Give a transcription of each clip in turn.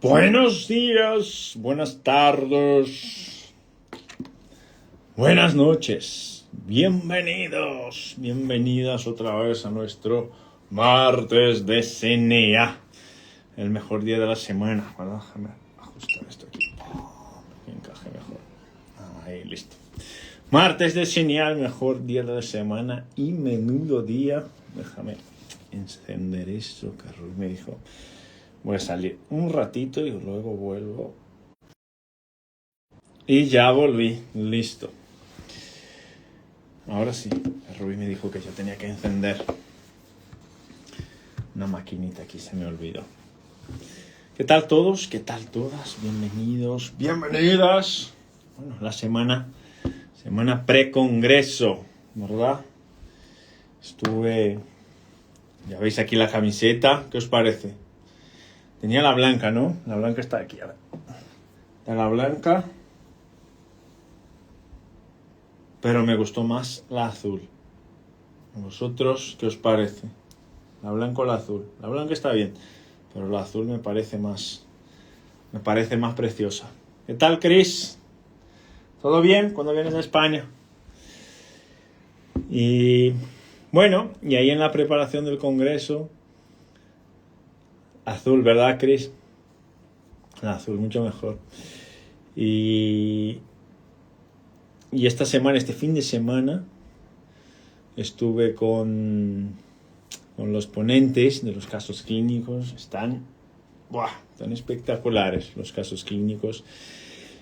Buenos días, buenas tardes, buenas noches. Bienvenidas otra vez a nuestro martes de CNA. El mejor día de la semana. Bueno, déjame ajustar esto aquí. Que encaje mejor. Ahí, listo. Martes de CNA, el mejor día de la semana y menudo día. Déjame encender esto que Rui me dijo. Voy a salir un ratito y luego vuelvo. Y ya volví. Listo. Ahora sí. Rui me dijo que yo tenía que encender una maquinita aquí. Se me olvidó. ¿Qué tal todos? ¿Qué tal todas? Bienvenidos. Bienvenidas. Bueno, la semana pre-congreso, ¿verdad? Ya veis aquí la camiseta. ¿Qué os parece? Tenía la blanca, ¿no? La blanca está aquí, a ver. Está la blanca. Pero me gustó más la azul. ¿A vosotros qué os parece? ¿La blanca o la azul? La blanca está bien, pero la azul me parece más preciosa. ¿Qué tal, Chris? ¿Todo bien cuando vienes a España? Y bueno, y ahí en la preparación del congreso, azul, ¿verdad, Chris? Azul, mucho mejor. Y esta semana, este fin de semana, estuve con los ponentes de los casos clínicos. Están espectaculares los casos clínicos.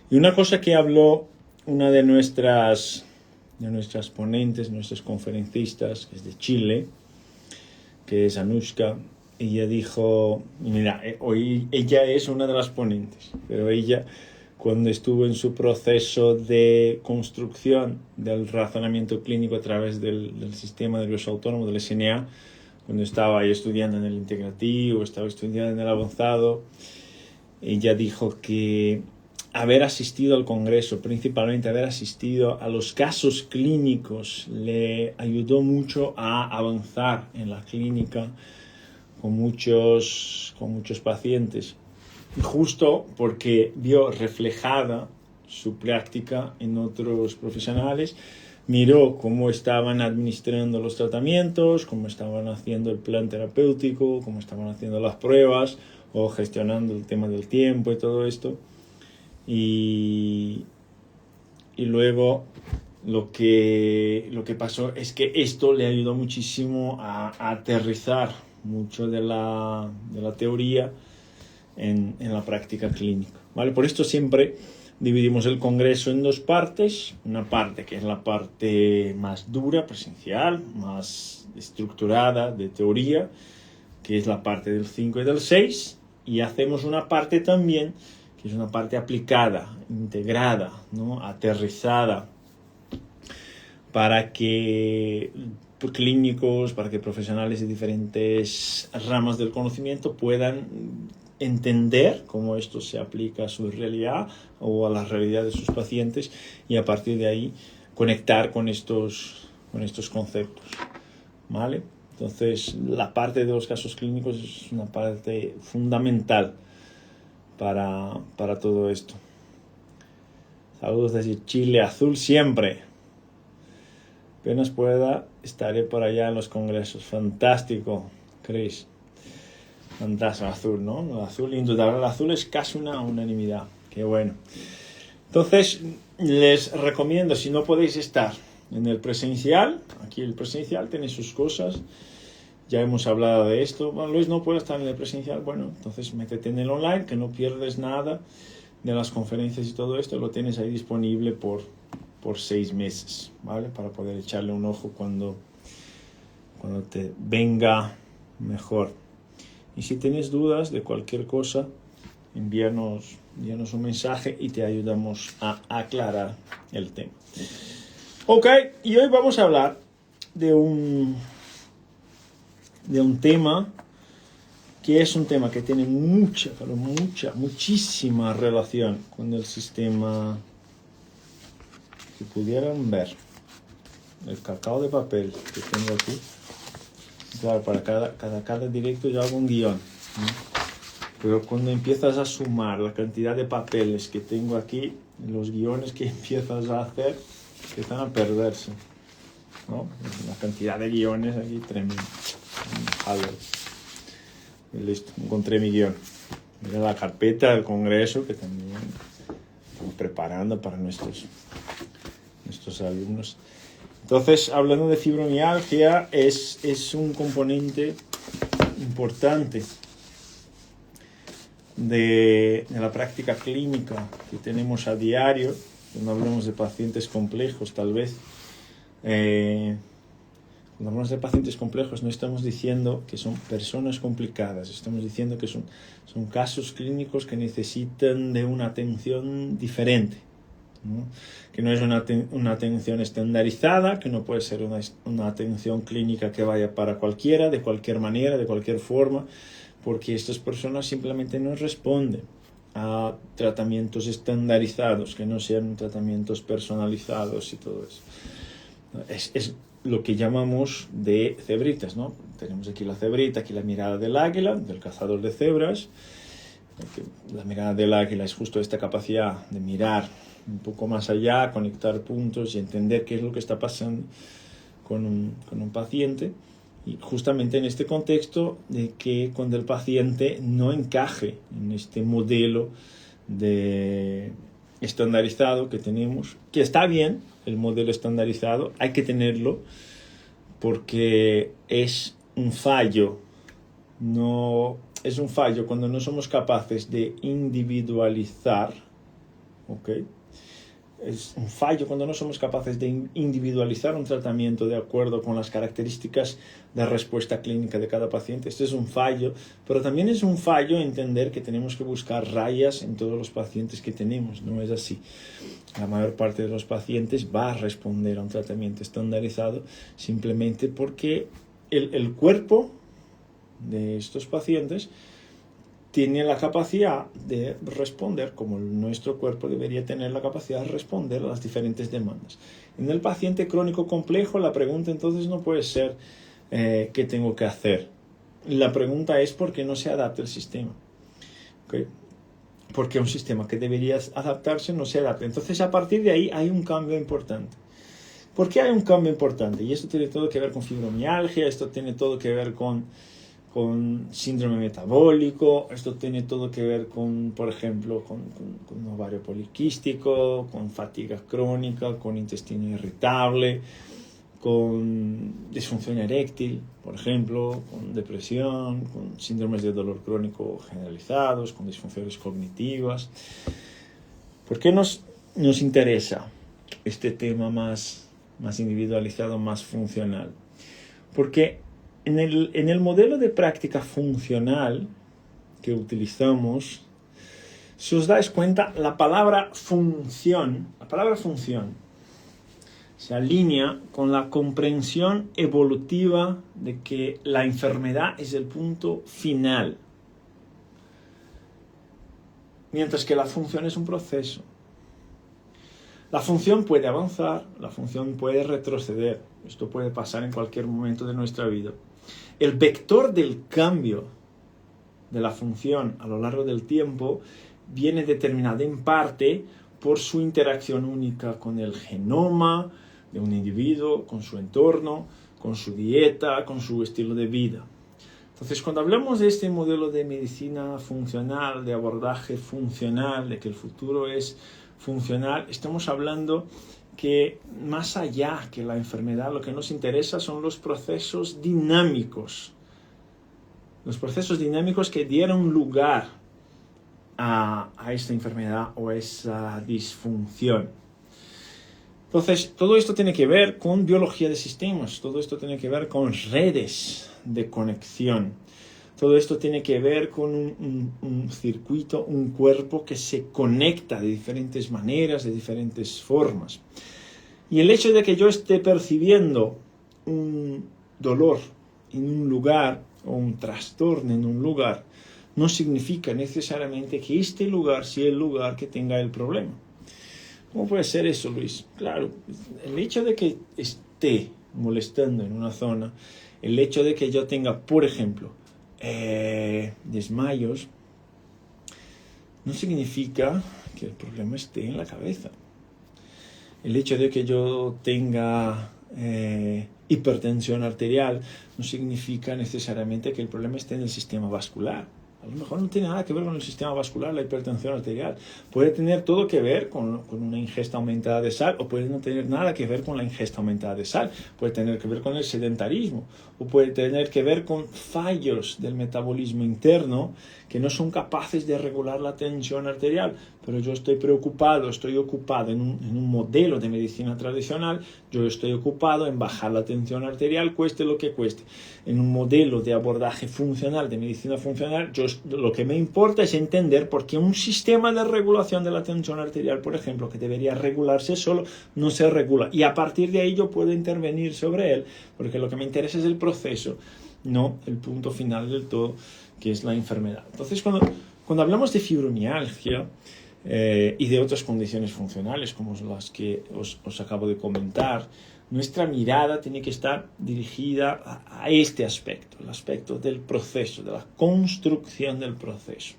Y una cosa que habló una de nuestras ponentes, nuestras conferencistas, que es de Chile, que es Anushka. Ella dijo, mira, hoy ella es una de las ponentes, pero ella, cuando estuvo en su proceso de construcción del razonamiento clínico a través del sistema nervioso autónomo, del SNA, cuando estaba ahí estudiando en el integrativo, estaba estudiando en el avanzado, ella dijo que haber asistido al congreso, principalmente haber asistido a los casos clínicos, le ayudó mucho a avanzar en la clínica con muchos pacientes, justo porque vio reflejada su práctica en otros profesionales, miró cómo estaban administrando los tratamientos, cómo estaban haciendo el plan terapéutico, cómo estaban haciendo las pruebas o gestionando el tema del tiempo y todo esto. Y luego lo que pasó es que esto le ayudó muchísimo a aterrizar mucho de la teoría en la práctica clínica, ¿vale? Por esto siempre dividimos el congreso en dos partes. Una parte que es la parte más dura, presencial, más estructurada de teoría, que es la parte del 5 y del 6. Y hacemos una parte también que es una parte aplicada, integrada, ¿no? Aterrizada, para que clínicos, para que profesionales de diferentes ramas del conocimiento puedan entender cómo esto se aplica a su realidad o a la realidad de sus pacientes y a partir de ahí conectar con estos conceptos, ¿vale? Entonces, la parte de los casos clínicos es una parte fundamental para todo esto. Saludos desde Chile, azul siempre. Apenas pueda, estaré por allá en los congresos. Fantástico, Chris. Fantástico, azul, ¿no? El azul, indudable. El azul es casi una unanimidad. Qué bueno. Entonces, les recomiendo, si no podéis estar en el presencial, aquí el presencial tiene sus cosas. Ya hemos hablado de esto. Bueno, Luis no puede estar en el presencial. Bueno, entonces métete en el online, que no pierdes nada de las conferencias y todo esto. Lo tienes ahí disponible por 6 meses, ¿vale? Para poder echarle un ojo cuando te venga mejor. Y si tienes dudas de cualquier cosa, envíanos un mensaje y te ayudamos a aclarar el tema. Ok, y hoy vamos a hablar de un tema que es un tema que tiene muchísima relación con el sistema. Si pudieran ver el cacao de papel que tengo aquí, claro, para cada directo yo hago un guión, ¿no? Pero cuando empiezas a sumar la cantidad de papeles que tengo aquí, los guiones que empiezas a hacer, empiezan a perderse, ¿no? La cantidad de guiones aquí tremendo. Listo, encontré mi guión. Mira la carpeta del congreso que también estamos preparando para nuestros alumnos. Entonces, hablando de fibromialgia, es un componente importante de la práctica clínica que tenemos a diario, cuando hablamos de pacientes complejos, tal vez. Cuando hablamos de pacientes complejos no estamos diciendo que son personas complicadas, estamos diciendo que son casos clínicos que necesitan de una atención diferente, ¿no? Que no es una atención estandarizada, que no puede ser una atención clínica que vaya para cualquiera, de cualquier manera, de cualquier forma, porque estas personas simplemente no responden a tratamientos estandarizados, que no sean tratamientos personalizados y todo eso. Es lo que llamamos de cebritas, ¿no? Tenemos aquí la cebrita, aquí la mirada del águila, del cazador de cebras. La mirada del águila es justo esta capacidad de mirar un poco más allá, conectar puntos y entender qué es lo que está pasando con un paciente. Y justamente en este contexto de que cuando el paciente no encaje en este modelo estandarizado que tenemos, que está bien, el modelo estandarizado, hay que tenerlo porque es un fallo. No, es un fallo cuando no somos capaces de individualizar, ¿ok? Es un fallo cuando no somos capaces de individualizar un tratamiento de acuerdo con las características de respuesta clínica de cada paciente. Esto es un fallo, pero también es un fallo entender que tenemos que buscar rayas en todos los pacientes que tenemos. No es así. La mayor parte de los pacientes va a responder a un tratamiento estandarizado simplemente porque el cuerpo de estos pacientes tiene la capacidad de responder, como nuestro cuerpo debería tener la capacidad de responder a las diferentes demandas. En el paciente crónico complejo, la pregunta entonces no puede ser ¿qué tengo que hacer? La pregunta es ¿por qué no se adapta el sistema? ¿Okay? Porque un sistema que debería adaptarse no se adapta. Entonces, a partir de ahí hay un cambio importante. ¿Por qué hay un cambio importante? Y esto tiene todo que ver con fibromialgia, esto tiene todo que ver con síndrome metabólico, esto tiene todo que ver con, por ejemplo, con ovario poliquístico, con fatiga crónica, con intestino irritable, con disfunción eréctil, por ejemplo, con depresión, con síndromes de dolor crónico generalizados, con disfunciones cognitivas. ¿Por qué nos interesa este tema más individualizado, más funcional? Porque en el modelo de práctica funcional que utilizamos, si os dais cuenta, la palabra función se alinea con la comprensión evolutiva de que la enfermedad es el punto final, mientras que la función es un proceso. La función puede avanzar, la función puede retroceder. Esto puede pasar en cualquier momento de nuestra vida. El vector del cambio de la función a lo largo del tiempo viene determinado en parte por su interacción única con el genoma de un individuo, con su entorno, con su dieta, con su estilo de vida. Entonces, cuando hablamos de este modelo de medicina funcional, de abordaje funcional, de que el futuro es funcional, estamos hablando que más allá que la enfermedad, lo que nos interesa son los procesos dinámicos. Los procesos dinámicos que dieron lugar a esta enfermedad o a esa disfunción. Entonces, todo esto tiene que ver con biología de sistemas, todo esto tiene que ver con redes de conexión. Todo esto tiene que ver con un circuito, un cuerpo que se conecta de diferentes maneras, de diferentes formas. Y el hecho de que yo esté percibiendo un dolor en un lugar o un trastorno en un lugar no significa necesariamente que este lugar sea el lugar que tenga el problema. ¿Cómo puede ser eso, Luis? Claro, el hecho de que esté molestando en una zona, el hecho de que yo tenga, por ejemplo, desmayos, no significa que el problema esté en la cabeza. El hecho de que yo tenga hipertensión arterial no significa necesariamente que el problema esté en el sistema vascular. A lo mejor no tiene nada que ver con el sistema vascular, la hipertensión arterial. Puede tener todo que ver con una ingesta aumentada de sal, o puede no tener nada que ver con la ingesta aumentada de sal. Puede tener que ver con el sedentarismo, o puede tener que ver con fallos del metabolismo interno que no son capaces de regular la tensión arterial. Pero yo estoy preocupado, estoy ocupado en un modelo de medicina tradicional, yo estoy ocupado en bajar la tensión arterial, cueste lo que cueste. En un modelo de abordaje funcional, de medicina funcional, lo que me importa es entender por qué un sistema de regulación de la tensión arterial, por ejemplo, que debería regularse solo, no se regula. Y a partir de ahí yo puedo intervenir sobre él, porque lo que me interesa es el proceso, no el punto final del todo, que es la enfermedad. Entonces, cuando hablamos de fibromialgia y de otras condiciones funcionales, como las que os acabo de comentar, nuestra mirada tiene que estar dirigida a este aspecto, el aspecto del proceso, de la construcción del proceso.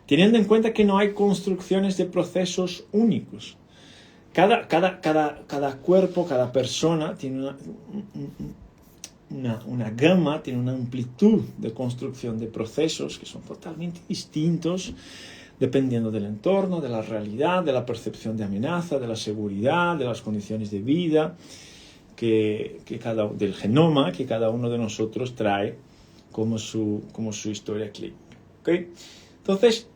Teniendo en cuenta que no hay construcciones de procesos únicos. Cada cuerpo, cada persona tiene una gama, tiene una amplitud de construcción de procesos que son totalmente distintos dependiendo del entorno, de la realidad, de la percepción de amenaza, de la seguridad, de las condiciones de vida, del genoma que cada uno de nosotros trae como su historia clínica. ¿Okay? Entonces,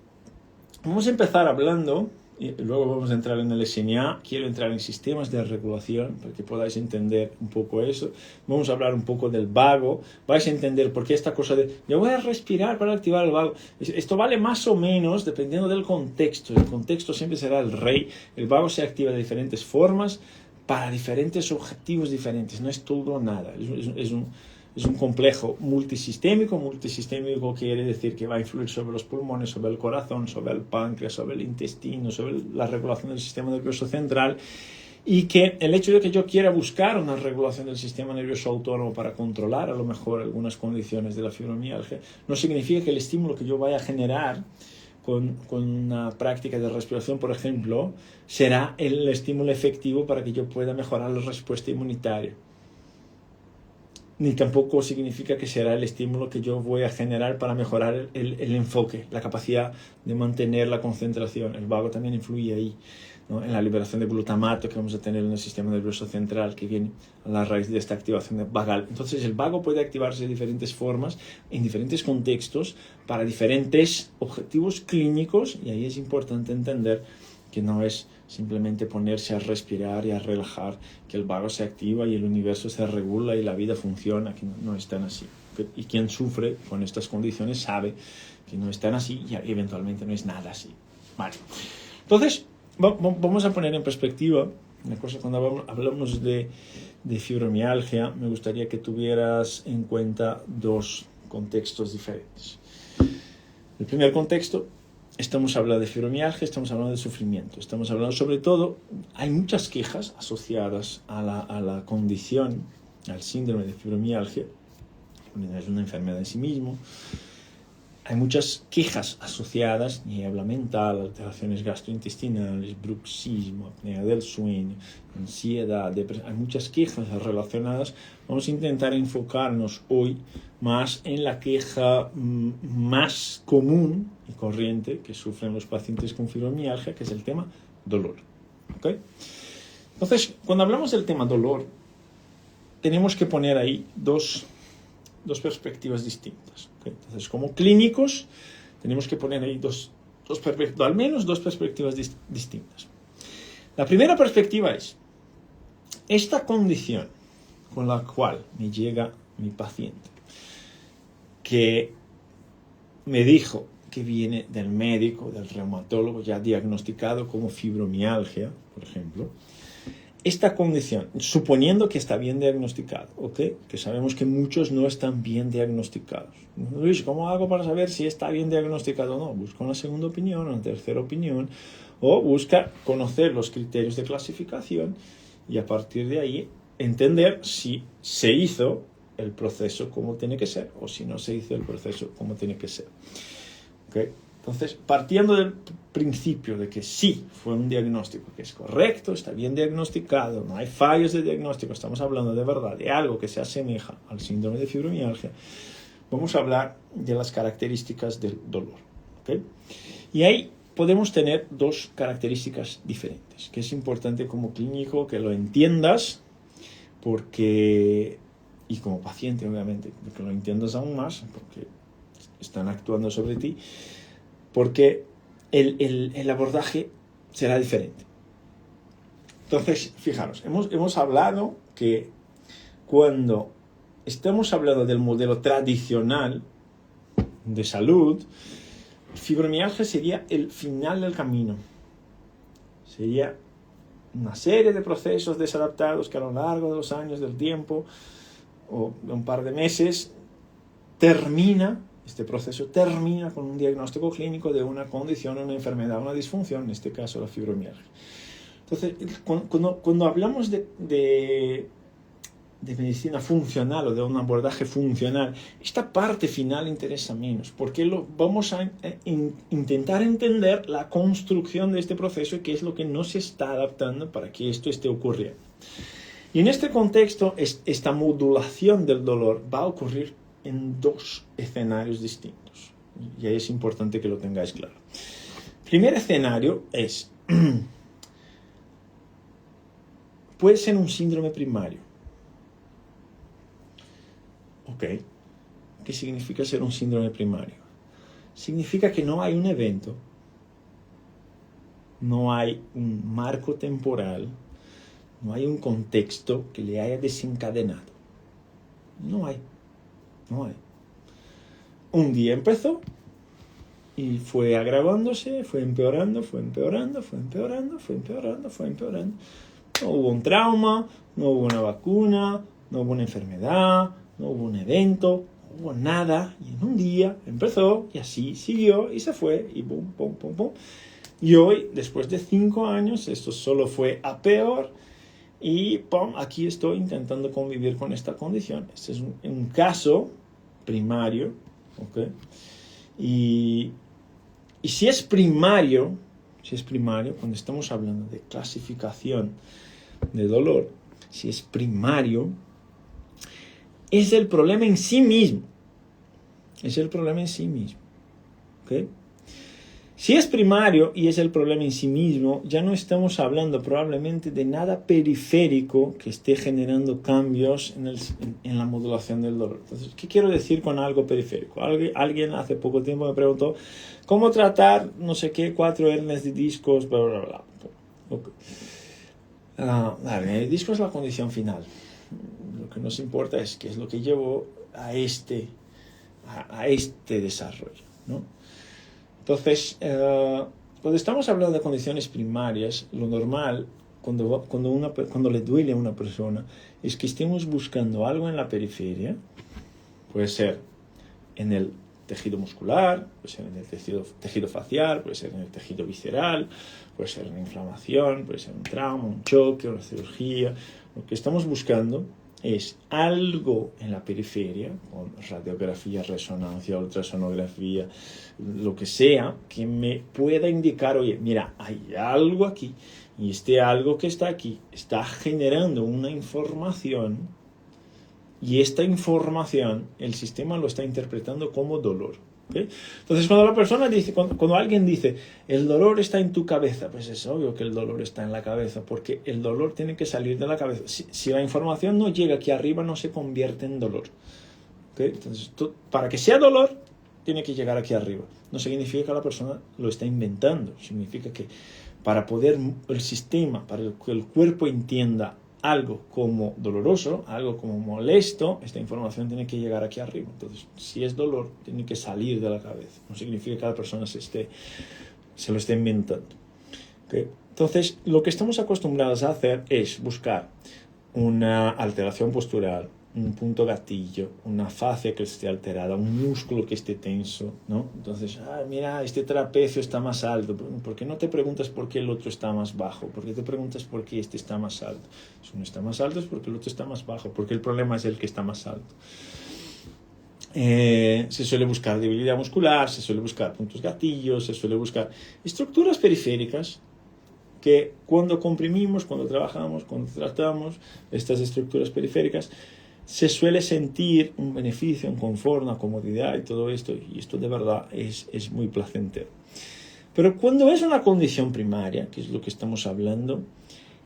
vamos a empezar hablando, y luego vamos a entrar en el SMA. Quiero entrar en sistemas de regulación para que podáis entender un poco eso. Vamos a hablar un poco del vago. Vais a entender por qué esta cosa de yo voy a respirar para activar el vago. Esto vale más o menos dependiendo del contexto. El contexto siempre será el rey. El vago se activa de diferentes formas para diferentes objetivos diferentes. No es todo o nada. Es un complejo multisistémico. Multisistémico quiere decir que va a influir sobre los pulmones, sobre el corazón, sobre el páncreas, sobre el intestino, sobre la regulación del sistema nervioso central, y que el hecho de que yo quiera buscar una regulación del sistema nervioso autónomo para controlar a lo mejor algunas condiciones de la fibromialgia no significa que el estímulo que yo vaya a generar con una práctica de respiración, por ejemplo, será el estímulo efectivo para que yo pueda mejorar la respuesta inmunitaria. Ni tampoco significa que será el estímulo que yo voy a generar para mejorar el enfoque, la capacidad de mantener la concentración. El vago también influye ahí, ¿no? En la liberación de glutamato que vamos a tener en el sistema nervioso central, que viene a la raíz de esta activación vagal. Entonces, el vago puede activarse de diferentes formas, en diferentes contextos, para diferentes objetivos clínicos, y ahí es importante entender que no es simplemente ponerse a respirar y a relajar, que el vago se activa y el universo se regula y la vida funciona, que no es tan así. Y quien sufre con estas condiciones sabe que no es tan así y eventualmente no es nada así. Vale. Entonces, vamos a poner en perspectiva una cosa. Cuando hablamos de fibromialgia, me gustaría que tuvieras en cuenta dos contextos diferentes. El primer contexto, estamos hablando de fibromialgia, estamos hablando de sufrimiento, estamos hablando sobre todo, hay muchas quejas asociadas a la condición, al síndrome de fibromialgia, es una enfermedad en sí mismo. Hay muchas quejas asociadas, niebla mental, alteraciones gastrointestinales, bruxismo, apnea del sueño, ansiedad, depresión. Hay muchas quejas relacionadas. Vamos a intentar enfocarnos hoy más en la queja más común y corriente que sufren los pacientes con fibromialgia, que es el tema dolor. ¿Okay? Entonces, cuando hablamos del tema dolor, tenemos que poner ahí dos perspectivas distintas. ¿Okay? Entonces, como clínicos, tenemos que poner ahí al menos dos perspectivas distintas. La primera perspectiva es esta condición con la cual me llega mi paciente, que me dijo que viene del médico, del reumatólogo, ya diagnosticado como fibromialgia, por ejemplo. Esta condición, suponiendo que está bien diagnosticado, ¿okay? Que sabemos que muchos no están bien diagnosticados. Luis, ¿cómo hago para saber si está bien diagnosticado o no? Busca una segunda opinión, una tercera opinión, o busca conocer los criterios de clasificación y a partir de ahí entender si se hizo el proceso como tiene que ser o si no se hizo el proceso como tiene que ser. ¿Okay? Entonces, partiendo del principio de que sí fue un diagnóstico que es correcto, está bien diagnosticado, no hay fallos de diagnóstico, estamos hablando de verdad de algo que se asemeja al síndrome de fibromialgia, vamos a hablar de las características del dolor. ¿Okay? Y ahí podemos tener dos características diferentes, que es importante como clínico que lo entiendas, porque, y como paciente obviamente, que lo entiendas aún más, porque están actuando sobre ti, porque el abordaje será diferente. Entonces, fijaros, hemos hablado que cuando estamos hablando del modelo tradicional de salud, fibromialgia sería el final del camino. Sería una serie de procesos desadaptados que a lo largo de los años, del tiempo, o de un par de meses, este proceso termina con un diagnóstico clínico de una condición, una enfermedad, una disfunción, en este caso la fibromialgia. Entonces, cuando hablamos de medicina funcional o de un abordaje funcional, esta parte final interesa menos, porque vamos a intentar entender la construcción de este proceso y qué es lo que no se está adaptando para que esto esté ocurriendo. Y en este contexto, esta modulación del dolor va a ocurrir en dos escenarios distintos. Y ahí es importante que lo tengáis claro. El primer escenario es, puede ser un síndrome primario. ¿Ok? ¿Qué significa ser un síndrome primario? Significa que no hay un evento, no hay un marco temporal, no hay un contexto que le haya desencadenado. No hay. Un día empezó y fue agravándose, fue empeorando. No hubo un trauma, no hubo una vacuna, no hubo una enfermedad, no hubo un evento, no hubo nada. Y en un día empezó y así siguió y se fue y pum. Y hoy, después de 5 años, esto solo fue a peor. Y pum, aquí estoy intentando convivir con esta condición. Este es un caso primario, ¿ok? Y si es primario, cuando estamos hablando de clasificación de dolor, si es primario, es el problema en sí mismo. ¿Ok? Si es primario y es el problema en sí mismo, ya no estamos hablando probablemente de nada periférico que esté generando cambios en la modulación del dolor. Entonces, ¿qué quiero decir con algo periférico? Alguien hace poco tiempo me preguntó cómo tratar, no sé qué, 4 hernias de discos, bla, bla, bla. Okay. El disco es la condición final. Lo que nos importa es qué es lo que llevó a este desarrollo, ¿no? Entonces, cuando estamos hablando de condiciones primarias, lo normal, cuando le duele a una persona, es que estemos buscando algo en la periferia. Puede ser en el tejido muscular, puede ser en el tejido facial, puede ser en el tejido visceral, puede ser una inflamación, puede ser un trauma, un choque, una cirugía. Lo que estamos buscando es algo en la periferia, con radiografía, resonancia, ultrasonografía, lo que sea, que me pueda indicar, oye, mira, hay algo aquí, y este algo que está aquí está generando una información, y esta información el sistema lo está interpretando como dolor. ¿Okay? Entonces, cuando la persona dice, cuando alguien dice, el dolor está en tu cabeza, pues es obvio que el dolor está en la cabeza, porque el dolor tiene que salir de la cabeza. Si la información no llega aquí arriba, no se convierte en dolor. ¿Okay? Entonces, para que sea dolor, tiene que llegar aquí arriba. No significa que la persona lo está inventando, significa que para poder el sistema, para que el cuerpo entienda algo como doloroso, algo como molesto, esta información tiene que llegar aquí arriba. Entonces, si es dolor, tiene que salir de la cabeza. No significa que la persona se lo esté inventando. ¿Okay? Entonces, lo que estamos acostumbrados a hacer es buscar una alteración postural, un punto gatillo, una fascia que esté alterada, un músculo que esté tenso, ¿no? Entonces, mira, este trapecio está más alto. ¿Por qué no te preguntas por qué el otro está más bajo? ¿Por qué te preguntas por qué este está más alto? Si uno está más alto es porque el otro está más bajo, porque el problema es el que está más alto. Se suele buscar debilidad muscular, se suele buscar puntos gatillos, se suele buscar estructuras periféricas que cuando comprimimos, cuando trabajamos, cuando tratamos estas estructuras periféricas, se suele sentir un beneficio, un confort, una comodidad y todo esto, y esto de verdad es muy placentero. Pero cuando es una condición primaria, que es lo que estamos hablando,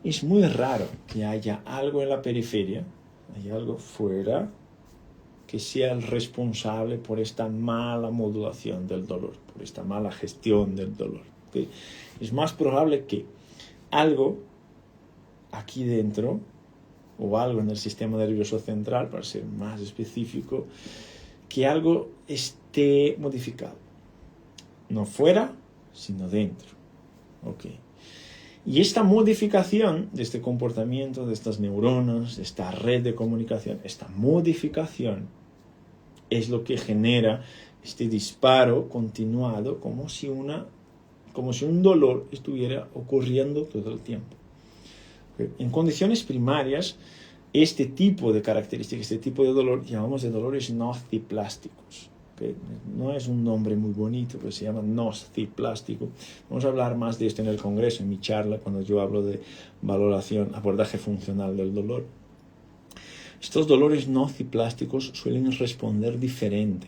es muy raro que haya algo en la periferia, hay algo fuera, que sea el responsable por esta mala modulación del dolor, por esta mala gestión del dolor. ¿Okay? Es más probable que algo aquí dentro, o algo en el sistema nervioso central, para ser más específico, que algo esté modificado. No fuera, sino dentro. ¿Okay? Y esta modificación de este comportamiento, de estas neuronas, de esta red de comunicación, esta modificación es lo que genera este disparo continuado, como si un dolor estuviera ocurriendo todo el tiempo. En condiciones primarias, este tipo de características, este tipo de dolor, llamamos de dolores nociplásticos. No es un nombre muy bonito, pero se llama nociplástico. Vamos a hablar más de esto en el congreso, en mi charla, cuando yo hablo de valoración, abordaje funcional del dolor. Estos dolores nociplásticos suelen responder diferente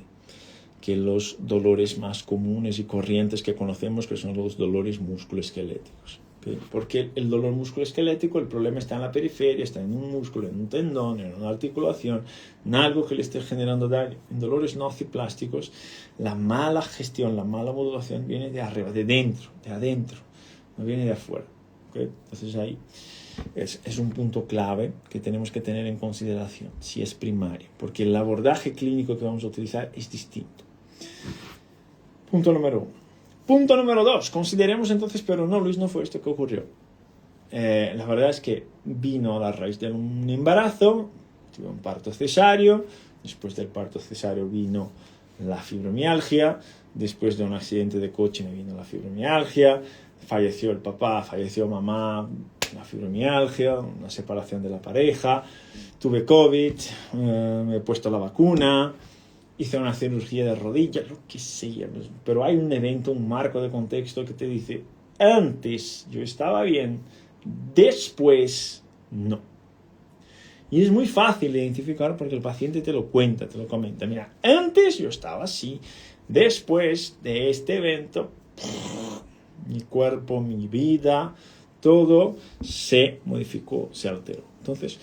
que los dolores más comunes y corrientes que conocemos, que son los dolores musculoesqueléticos. Porque el dolor musculoesquelético, el problema está en la periferia, está en un músculo, en un tendón, en una articulación, en algo que le esté generando daño. En dolores nociplásticos, la mala gestión, la mala modulación viene de arriba, de dentro, de adentro, no viene de afuera. ¿Okay? Entonces ahí es un punto clave que tenemos que tener en consideración, si es primario, porque el abordaje clínico que vamos a utilizar es distinto. Punto número 1. Punto número 2, consideremos entonces, pero no, Luis, no fue esto que ocurrió. La verdad es que vino a la raíz de un embarazo, tuve un parto cesáreo, después del parto cesáreo vino la fibromialgia, después de un accidente de coche me vino la fibromialgia, falleció el papá, falleció mamá, la fibromialgia, una separación de la pareja, tuve COVID, me he puesto la vacuna, hice una cirugía de rodilla, lo que sea, pero hay un evento, un marco de contexto que te dice, antes yo estaba bien, después no. Y es muy fácil de identificar porque el paciente te lo cuenta, te lo comenta. Mira, antes yo estaba así, después de este evento, mi cuerpo, mi vida, todo se modificó, se alteró. Entonces,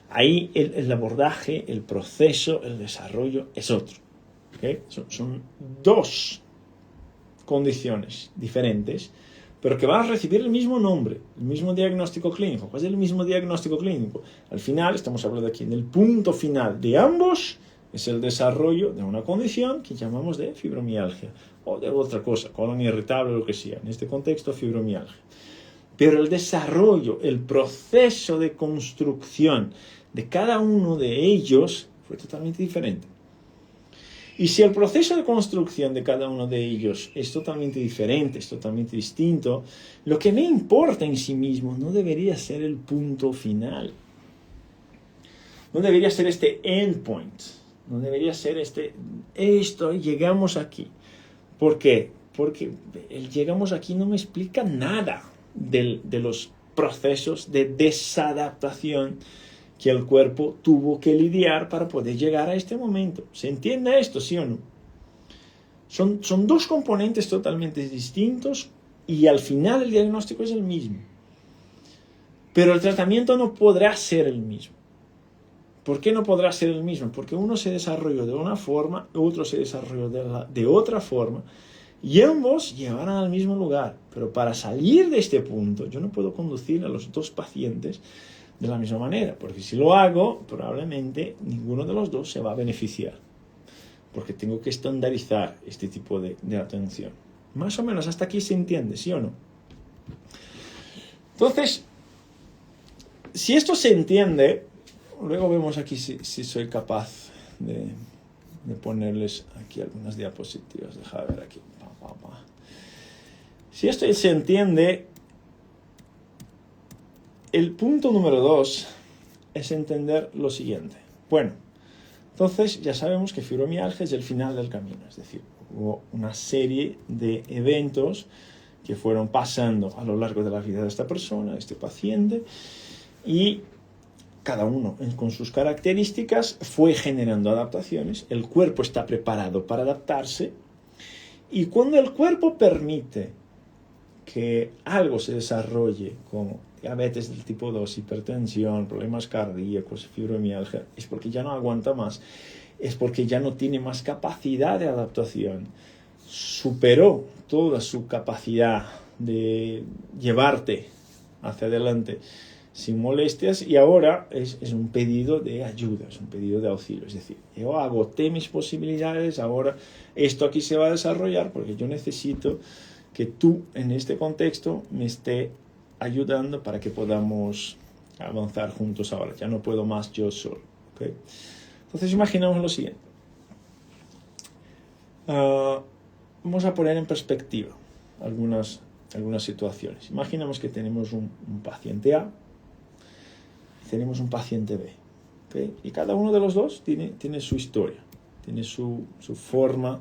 ahí el abordaje, el proceso, el desarrollo es otro. ¿Okay? Son dos condiciones diferentes, pero que van a recibir el mismo nombre, el mismo diagnóstico clínico. ¿Cuál es el mismo diagnóstico clínico? Al final, estamos hablando aquí, en el punto final de ambos, es el desarrollo de una condición que llamamos de fibromialgia, o de otra cosa, colon irritable o lo que sea. En este contexto, fibromialgia. Pero el desarrollo, el proceso de construcción de cada uno de ellos fue totalmente diferente. Y si el proceso de construcción de cada uno de ellos es totalmente diferente, es totalmente distinto, lo que me importa en sí mismo no debería ser el punto final. No debería ser este endpoint. No debería ser esto, llegamos aquí. ¿Por qué? Porque el llegamos aquí no me explica nada de los procesos de desadaptación que el cuerpo tuvo que lidiar para poder llegar a este momento. ¿Se entiende esto, sí o no? Son dos componentes totalmente distintos y al final el diagnóstico es el mismo. Pero el tratamiento no podrá ser el mismo. ¿Por qué no podrá ser el mismo? Porque uno se desarrolló de una forma, otro se desarrolló de otra forma, y ambos llevarán al mismo lugar. Pero para salir de este punto, yo no puedo conducir a los dos pacientes de la misma manera, porque si lo hago, probablemente ninguno de los dos se va a beneficiar, porque tengo que estandarizar este tipo de atención. Más o menos hasta aquí se entiende, ¿sí o no? Entonces, si esto se entiende, luego vemos aquí si soy capaz de ponerles aquí algunas diapositivas. Deja ver aquí. Si esto se entiende, el punto número 2 es entender lo siguiente. Bueno, Entonces ya sabemos que fibromialgia es el final del camino, es decir, hubo una serie de eventos que fueron pasando a lo largo de la vida de esta persona, de este paciente, y cada uno con sus características fue generando adaptaciones. El cuerpo está preparado para adaptarse, y cuando el cuerpo permite que algo se desarrolle como diabetes del tipo 2, hipertensión, problemas cardíacos, fibromialgia, es porque ya no aguanta más, es porque ya no tiene más capacidad de adaptación, superó toda su capacidad de llevarte hacia adelante sin molestias, y ahora es un pedido de ayuda, es un pedido de auxilio, es decir, yo agoté mis posibilidades, ahora esto aquí se va a desarrollar porque yo necesito que tú en este contexto me esté ayudando para que podamos avanzar juntos ahora, ya no puedo más yo solo, ¿okay? Entonces imaginamos lo siguiente. Vamos a poner en perspectiva algunas situaciones. Imaginamos que tenemos un paciente A y tenemos un paciente B, ¿okay? Y cada uno de los dos tiene su historia, tiene su forma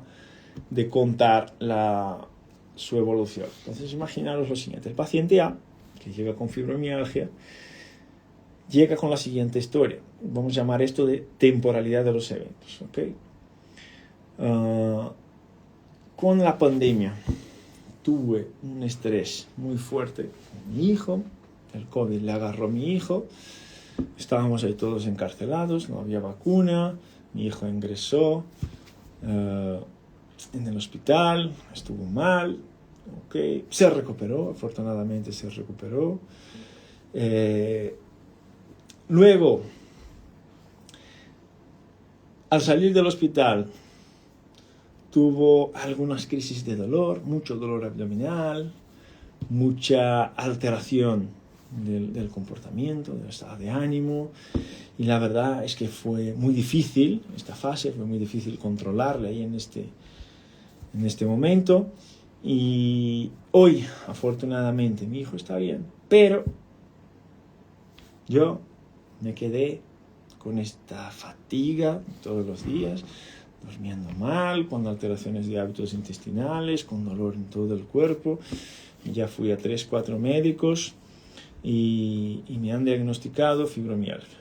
de contar su evolución. Entonces imaginaros lo siguiente. El paciente A, que llega con fibromialgia, llega con la siguiente historia. Vamos a llamar esto de temporalidad de los eventos, ¿okay? Con la pandemia tuve un estrés muy fuerte con mi hijo, el COVID le agarró a mi hijo, estábamos ahí todos encarcelados, no había vacuna, mi hijo ingresó en el hospital, estuvo mal, okay, se recuperó, afortunadamente se recuperó. Luego, al salir del hospital, tuvo algunas crisis de dolor, mucho dolor abdominal, mucha alteración del comportamiento, del estado de ánimo, y la verdad es que fue muy difícil esta fase, fue muy difícil controlarle ahí en este momento, y hoy afortunadamente mi hijo está bien, pero yo me quedé con esta fatiga todos los días, durmiendo mal, con alteraciones de hábitos intestinales, con dolor en todo el cuerpo. Ya fui a 3-4 médicos y me han diagnosticado fibromialgia.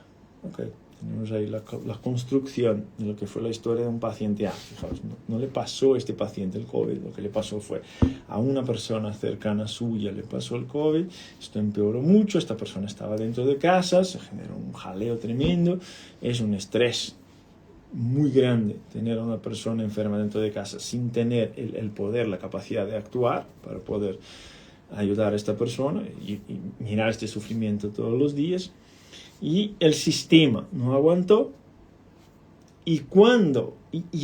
Okay. Tenemos ahí la construcción de lo que fue la historia de un paciente A. Fijaos, no le pasó a este paciente el COVID, lo que le pasó fue a una persona cercana suya le pasó el COVID, esto empeoró mucho, esta persona estaba dentro de casa, se generó un jaleo tremendo, es un estrés muy grande tener a una persona enferma dentro de casa sin tener el poder, la capacidad de actuar para poder ayudar a esta persona y mirar este sufrimiento todos los días. Y el sistema no aguantó, y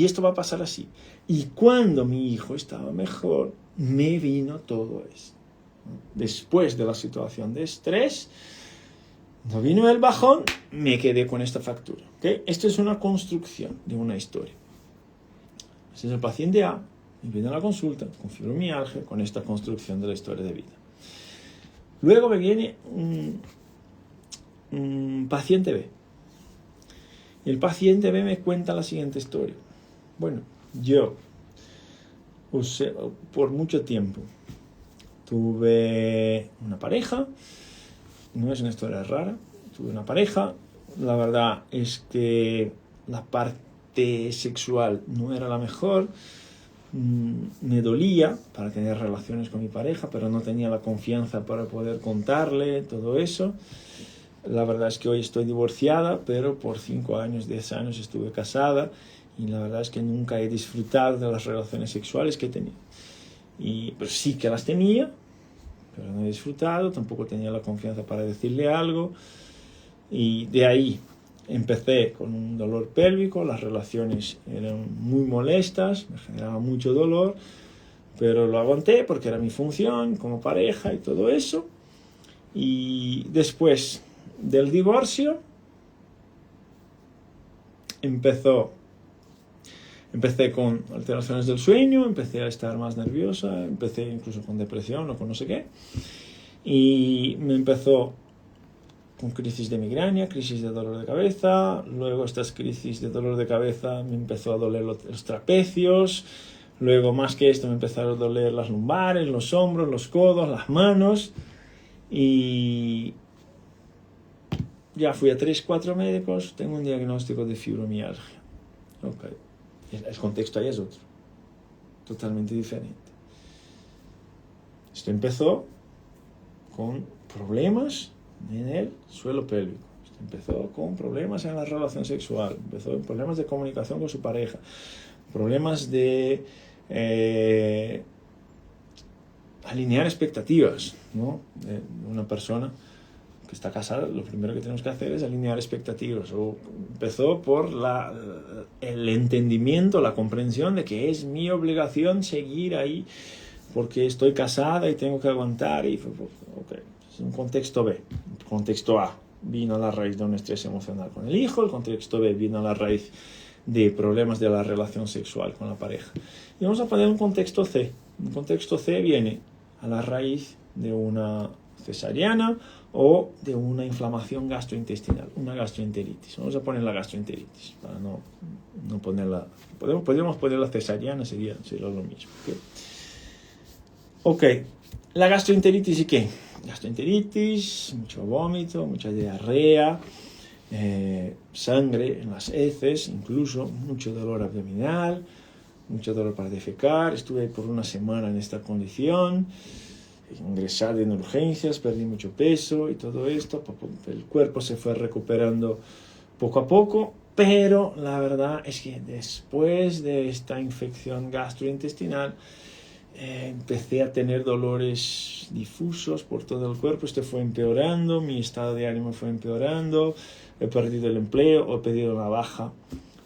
esto va a pasar así, y cuando mi hijo estaba mejor, me vino todo esto. Después de la situación de estrés, no vino el bajón, me quedé con esta factura. ¿Okay? Esto es una construcción de una historia. Ese es el paciente A, y viene a la consulta con fibromialgia, con esta construcción de la historia de vida. Luego me viene un paciente B. Y el paciente B me cuenta la siguiente historia. Bueno, yo por mucho tiempo tuve una pareja, no es una historia rara, tuve una pareja, la verdad es que la parte sexual no era la mejor, me dolía para tener relaciones con mi pareja, pero no tenía la confianza para poder contarle todo eso. La verdad es que hoy estoy divorciada, pero por 5 años, 10 años estuve casada, y la verdad es que nunca he disfrutado de las relaciones sexuales que tenía. Pero sí que las tenía, pero no he disfrutado, tampoco tenía la confianza para decirle algo, y de ahí empecé con un dolor pélvico, las relaciones eran muy molestas, me generaba mucho dolor, pero lo aguanté porque era mi función como pareja y todo eso. Y después del divorcio empecé con alteraciones del sueño, empecé a estar más nerviosa, empecé incluso con depresión o con no sé qué, y me empezó con crisis de migraña, crisis de dolor de cabeza. Luego estas crisis de dolor de cabeza me empezó a doler los trapecios. Luego, más que esto, me empezaron a doler las lumbares, los hombros, los codos, las manos. Y ya fui a 3-4 médicos. Tengo un diagnóstico de fibromialgia. Ok. El contexto ahí es otro. Totalmente diferente. Esto empezó con problemas en el suelo pélvico. Esto empezó con problemas en la relación sexual. Empezó con problemas de comunicación con su pareja. Problemas de alinear expectativas, ¿no? De una persona que está casada, lo primero que tenemos que hacer es alinear expectativas. Empezó por el entendimiento, la comprensión de que es mi obligación seguir ahí porque estoy casada y tengo que aguantar. Okay. Es un contexto B. El contexto A vino a la raíz de un estrés emocional con el hijo. El contexto B vino a la raíz de problemas de la relación sexual con la pareja. Y vamos a poner un contexto C. Un contexto C viene a la raíz de una cesariana o de una inflamación gastrointestinal, una gastroenteritis. Vamos a poner la gastroenteritis para no ponerla. Podríamos poner la cesariana, sería lo mismo. Ok, la gastroenteritis, ¿y qué? Gastroenteritis, mucho vómito, mucha diarrea, sangre en las heces, incluso mucho dolor abdominal, mucho dolor para defecar. Estuve por una semana en esta condición, ingresado en urgencias, perdí mucho peso y todo esto. El cuerpo se fue recuperando poco a poco, pero la verdad es que después de esta infección gastrointestinal empecé a tener dolores difusos por todo el cuerpo. Esto fue empeorando, mi estado de ánimo fue empeorando, he perdido el empleo, he pedido una baja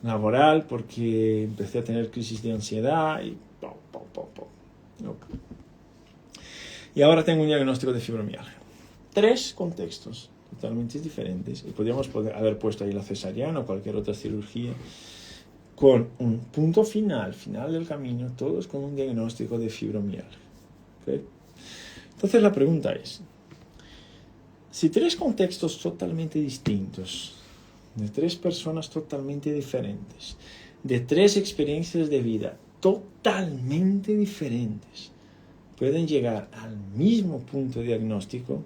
laboral porque empecé a tener crisis de ansiedad y Okay. Y ahora tengo un diagnóstico de fibromialgia. 3 contextos totalmente diferentes, y podríamos haber puesto ahí la cesariana o cualquier otra cirugía, con un punto final del camino, todos con un diagnóstico de fibromialgia. ¿Okay? Entonces la pregunta es, si 3 contextos totalmente distintos, de 3 personas totalmente diferentes, de 3 experiencias de vida totalmente diferentes, pueden llegar al mismo punto diagnóstico,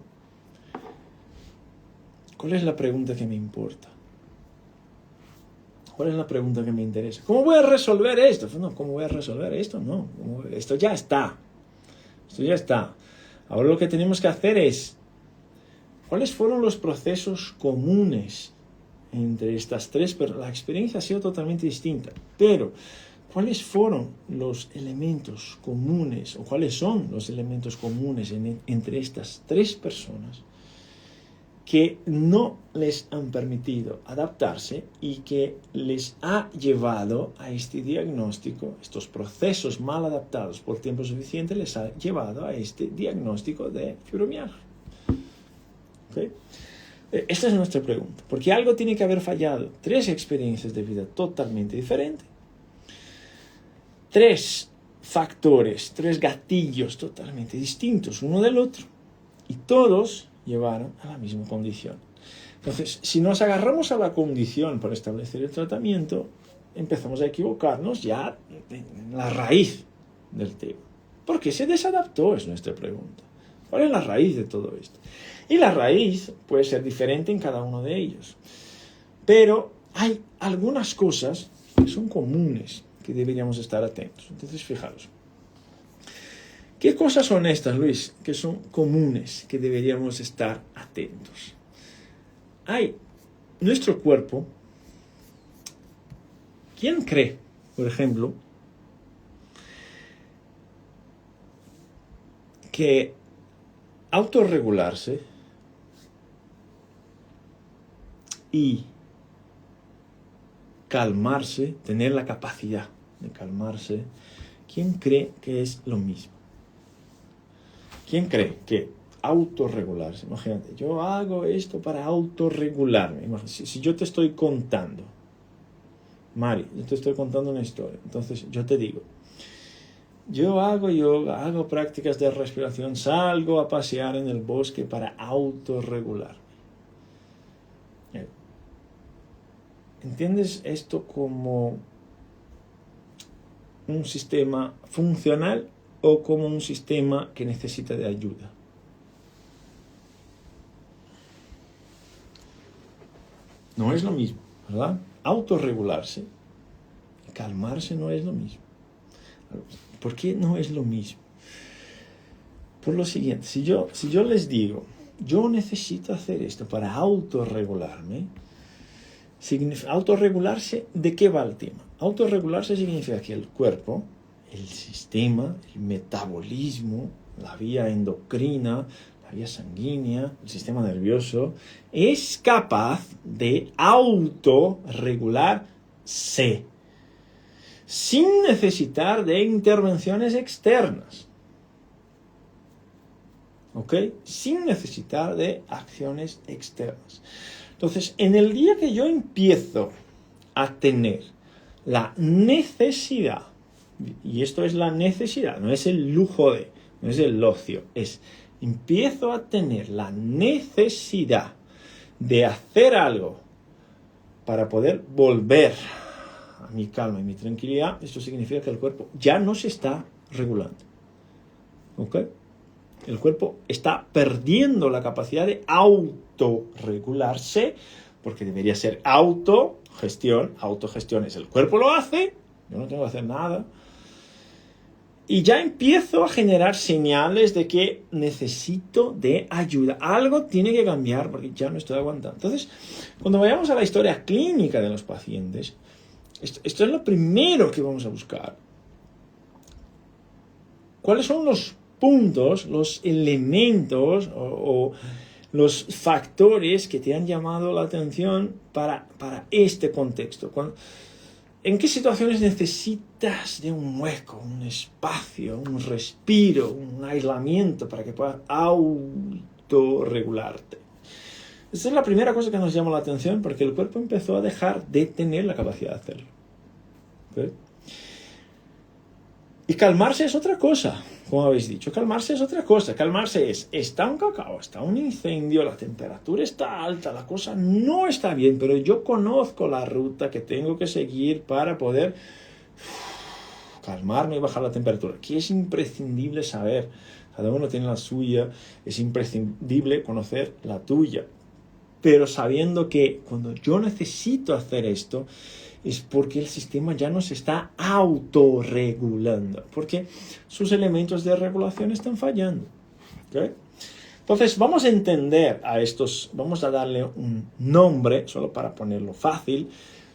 ¿cuál es la pregunta que me importa? ¿Cuál es la pregunta que me interesa? ¿Cómo voy a resolver esto? No, ¿cómo voy a resolver esto? No, esto ya está. Esto ya está. Ahora lo que tenemos que hacer es, ¿cuáles fueron los procesos comunes entre estas 3 personas? La experiencia ha sido totalmente distinta, pero ¿cuáles fueron los elementos comunes, o cuáles son los elementos comunes entre estas 3 personas que no les han permitido adaptarse y que les ha llevado a este diagnóstico, estos procesos mal adaptados por tiempo suficiente, les ha llevado a este diagnóstico de fibromialgia? ¿Okay? Esta es nuestra pregunta, porque algo tiene que haber fallado. 3 experiencias de vida totalmente diferentes, 3 factores, 3 gatillos totalmente distintos uno del otro, y todos llevaron a la misma condición. Entonces, si nos agarramos a la condición para establecer el tratamiento, empezamos a equivocarnos ya en la raíz del tema. ¿Por qué se desadaptó? Es nuestra pregunta. ¿Cuál es la raíz de todo esto? Y la raíz puede ser diferente en cada uno de ellos. Pero hay algunas cosas que son comunes que deberíamos estar atentos. Entonces, fijaros. ¿Qué cosas son estas, Luis, que son comunes, que deberíamos estar atentos? Nuestro cuerpo, ¿quién cree, por ejemplo, que autorregularse y calmarse, tener la capacidad de calmarse, ¿quién cree que es lo mismo? ¿Quién cree que autorregularse? Imagínate, yo hago esto para autorregularme. Imagínate, si yo te estoy contando, Mari, yo te estoy contando una historia. Entonces yo te digo, yo hago yoga, hago prácticas de respiración, salgo a pasear en el bosque para autorregularme. ¿entiendes esto como un sistema funcional o como un sistema que necesita de ayuda? No es lo mismo, ¿verdad? Autorregularse y calmarse no es lo mismo. ¿Por qué no es lo mismo? Por lo siguiente, si yo les digo, yo necesito hacer esto para autorregularme, autorregularse, ¿de qué va el tema? Autorregularse significa que el cuerpo, el sistema, el metabolismo, la vía endocrina, la vía sanguínea, el sistema nervioso, es capaz de autorregularse sin necesitar de intervenciones externas. ¿Ok? Sin necesitar de acciones externas. Entonces, en el día que yo empiezo a tener la necesidad, y esto es la necesidad, no es el lujo de, no es el ocio, empiezo a tener la necesidad de hacer algo para poder volver a mi calma y mi tranquilidad, esto significa que el cuerpo ya no se está regulando. ¿Ok? El cuerpo está perdiendo la capacidad de autorregularse, porque debería ser autogestión. Autogestión es el cuerpo lo hace, yo no tengo que hacer nada. Y ya empiezo a generar señales de que necesito de ayuda. Algo tiene que cambiar porque ya no estoy aguantando. Entonces, cuando vayamos a la historia clínica de los pacientes, esto es lo primero que vamos a buscar. ¿Cuáles son los puntos, los elementos o los factores que te han llamado la atención para este contexto? ¿En qué situaciones necesitas de un hueco, un espacio, un respiro, un aislamiento para que puedas autorregularte? Esa es la primera cosa que nos llama la atención, porque el cuerpo empezó a dejar de tener la capacidad de hacerlo. ¿Okay? Y calmarse es otra cosa, como habéis dicho. Calmarse es otra cosa. Calmarse está un cacao, está un incendio, la temperatura está alta, la cosa no está bien, pero yo conozco la ruta que tengo que seguir para poder calmarme y bajar la temperatura. Aquí es imprescindible saber, cada uno tiene la suya, es imprescindible conocer la tuya. Pero sabiendo que cuando yo necesito hacer esto, es porque el sistema ya no se está autorregulando, porque sus elementos de regulación están fallando. ¿Okay? Entonces vamos a entender a estos, vamos a darle un nombre, solo para ponerlo fácil,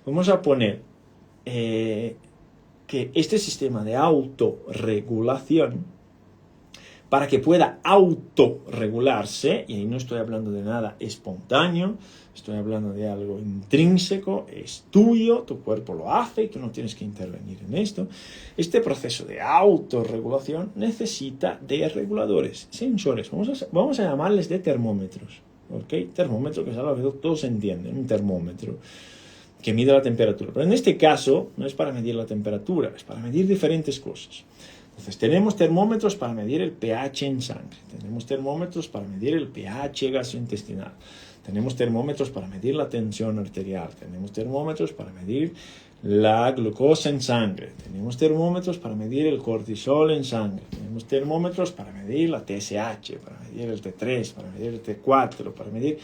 vamos a poner que este sistema de autorregulación, para que pueda autorregularse, y ahí no estoy hablando de nada espontáneo, estoy hablando de algo intrínseco, es tuyo, tu cuerpo lo hace, tú no tienes que intervenir en esto. Este proceso de autorregulación necesita de reguladores, sensores, vamos a llamarles de termómetros. ¿Okay? Termómetro, que es algo que todos entienden, un termómetro que mide la temperatura. Pero en este caso no es para medir la temperatura, es para medir diferentes cosas. Entonces, tenemos termómetros para medir el pH en sangre, tenemos termómetros para medir el pH gastrointestinal, tenemos termómetros para medir la tensión arterial, tenemos termómetros para medir la glucosa en sangre, tenemos termómetros para medir el cortisol en sangre, tenemos termómetros para medir la TSH, para medir el T3, para medir el T4, para medir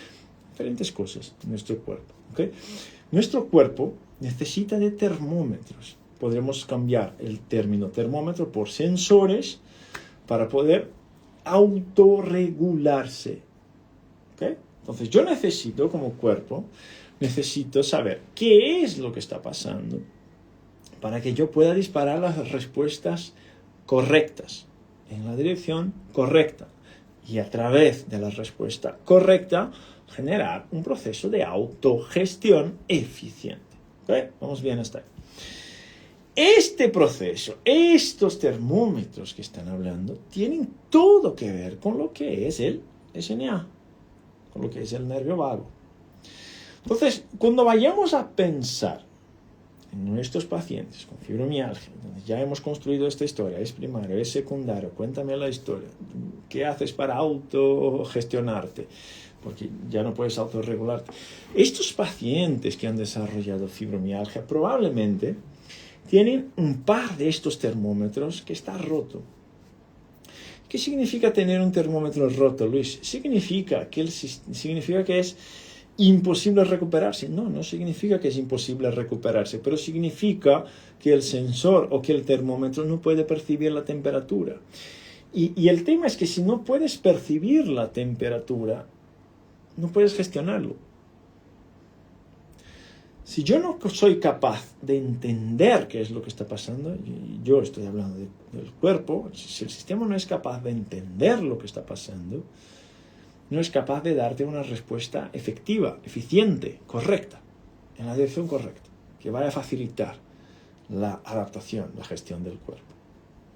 diferentes cosas en nuestro cuerpo. ¿Okay? Nuestro cuerpo necesita de termómetros. Podremos cambiar el término termómetro por sensores para poder autorregularse. ¿Okay? Entonces yo necesito, como cuerpo, necesito saber qué es lo que está pasando para que yo pueda disparar las respuestas correctas, en la dirección correcta. Y a través de la respuesta correcta, generar un proceso de autogestión eficiente. ¿Okay? Vamos bien hasta ahí. Este proceso, estos termómetros que están hablando, tienen todo que ver con lo que es el SNA, con lo que es el nervio vago. Entonces, cuando vayamos a pensar en nuestros pacientes con fibromialgia, donde ya hemos construido esta historia, es primario, es secundario, cuéntame la historia, ¿qué haces para autogestionarte? porque ya no puedes autorregularte. Estos pacientes que han desarrollado fibromialgia probablemente tienen un par de estos termómetros que está roto. ¿Qué significa tener un termómetro roto, Luis? Significa que es imposible recuperarse. No, no significa que es imposible recuperarse, pero significa que el sensor o que el termómetro no puede percibir la temperatura. Y el tema es que si no puedes percibir la temperatura, no puedes gestionarlo. Si yo no soy capaz de entender qué es lo que está pasando, y yo estoy hablando del cuerpo, si el sistema no es capaz de entender lo que está pasando, no es capaz de darte una respuesta efectiva, eficiente, correcta, en la dirección correcta, que vaya a facilitar la adaptación, la gestión del cuerpo.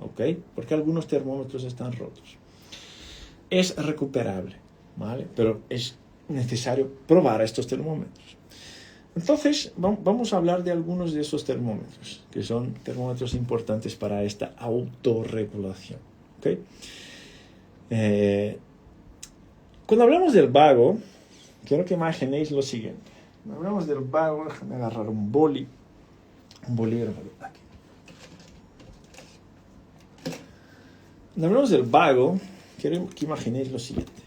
¿Ok? Porque algunos termómetros están rotos. Es recuperable, ¿vale? Pero es necesario probar estos termómetros. Entonces, vamos a hablar de algunos de esos termómetros, que son termómetros importantes para esta autorregulación. ¿Okay? Cuando hablamos del vago, quiero que imaginéis lo siguiente. Cuando hablamos del vago, déjame agarrar un bolígrafo aquí. Cuando hablamos del vago, quiero que imaginéis lo siguiente.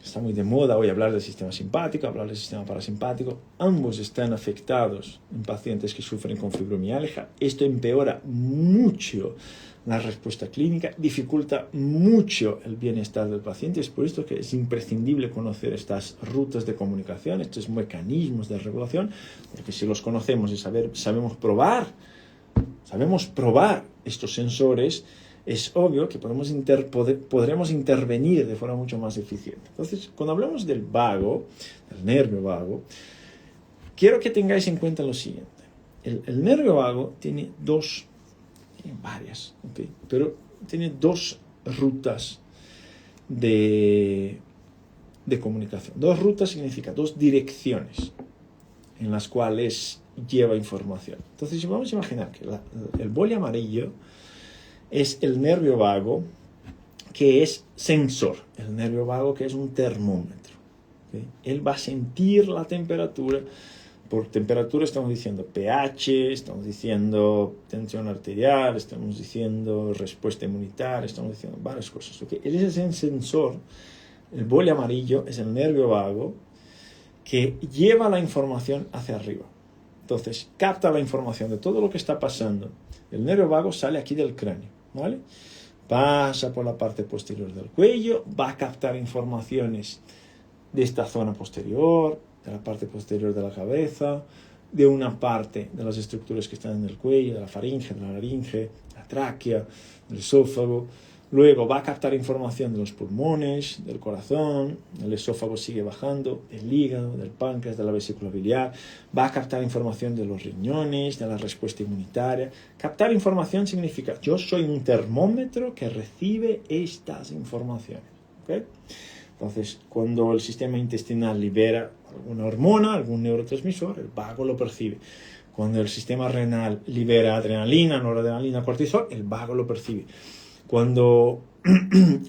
Está muy de moda hoy hablar del sistema simpático, hablar del sistema parasimpático. Ambos están afectados en pacientes que sufren con fibromialgia. Esto empeora mucho la respuesta clínica, dificulta mucho el bienestar del paciente. Es por esto que es imprescindible conocer estas rutas de comunicación, estos mecanismos de regulación, porque si los conocemos y sabemos probar estos sensores, es obvio que podremos intervenir de forma mucho más eficiente. Entonces, cuando hablamos del vago, del nervio vago, quiero que tengáis en cuenta lo siguiente. El nervio vago tiene varias, ¿okay? Pero tiene dos rutas de comunicación. Dos rutas significa dos direcciones en las cuales lleva información. Entonces, si vamos a imaginar que el boli amarillo es el nervio vago que es sensor, el nervio vago que es un termómetro. ¿Okay? Él va a sentir la temperatura. Por temperatura estamos diciendo pH, estamos diciendo tensión arterial, estamos diciendo respuesta inmunitaria, estamos diciendo varias cosas. ¿Okay? Él es el sensor, el boli amarillo es el nervio vago que lleva la información hacia arriba. Entonces, capta la información de todo lo que está pasando. El nervio vago sale aquí del cráneo, ¿vale? Pasa por la parte posterior del cuello, va a captar informaciones de esta zona posterior, de la parte posterior de la cabeza, de una parte de las estructuras que están en el cuello, de la faringe, de la laringe, la tráquea, del esófago. Luego va a captar información de los pulmones, del corazón, el esófago sigue bajando, del hígado, del páncreas, de la vesícula biliar. Va a captar información de los riñones, de la respuesta inmunitaria. Captar información significa, yo soy un termómetro que recibe estas informaciones. ¿Okay? Entonces, cuando el sistema intestinal libera alguna hormona, algún neurotransmisor, el vago lo percibe. Cuando el sistema renal libera adrenalina, noradrenalina, cortisol, el vago lo percibe. Cuando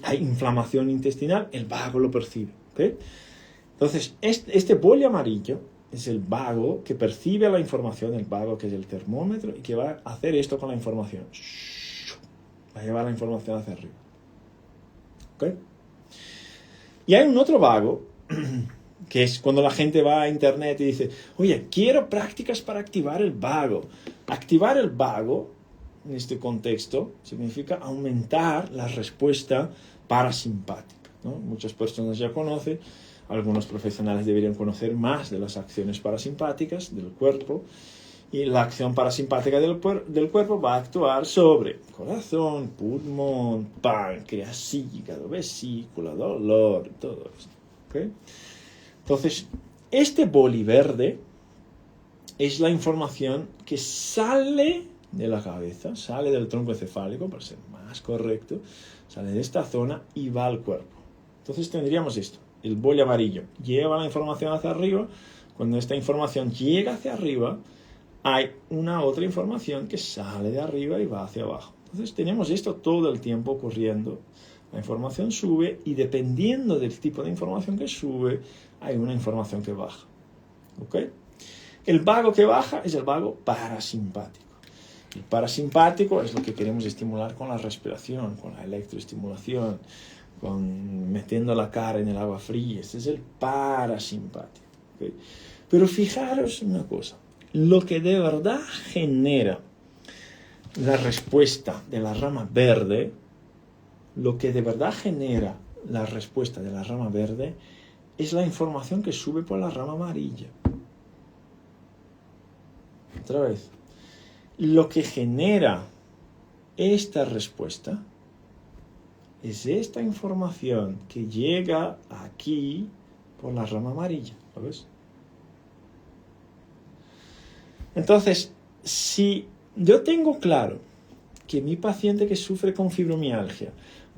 hay inflamación intestinal, el vago lo percibe. ¿Okay? Entonces, este boli amarillo es el vago que percibe la información, el vago que es el termómetro, y que va a hacer esto con la información. Va a llevar la información hacia arriba. ¿Okay? Y hay un otro vago, que es cuando la gente va a internet y dice, oye, quiero prácticas para activar el vago. Activar el vago, en este contexto, significa aumentar la respuesta parasimpática, ¿no? Muchas personas ya conocen, algunos profesionales deberían conocer más de las acciones parasimpáticas del cuerpo, y la acción parasimpática del cuerpo va a actuar sobre corazón, pulmón, páncreas, hígado, vesícula, dolor, todo esto. ¿Okay? Entonces, este boli verde es la información que sale de la cabeza, sale del tronco encefálico, para ser más correcto, sale de esta zona y va al cuerpo. Entonces tendríamos esto, el boli amarillo lleva la información hacia arriba. Cuando esta información llega hacia arriba, hay una otra información que sale de arriba y va hacia abajo. Entonces tenemos esto todo el tiempo ocurriendo La información sube y dependiendo del tipo de información que sube, hay una información que baja. ¿Ok? El vago que baja es el vago parasimpático. El parasimpático es lo que queremos estimular con la respiración, con la electroestimulación, con metiendo la cara en el agua fría. Este es el parasimpático. ¿Okay? Pero fijaros una cosa, lo que de verdad genera la respuesta de la rama verde, lo que de verdad genera la respuesta de la rama verde es la información que sube por la rama amarilla. Otra vez. Lo que genera esta respuesta es esta información que llega aquí por la rama amarilla. ¿Lo ves? Entonces, si yo tengo claro que mi paciente que sufre con fibromialgia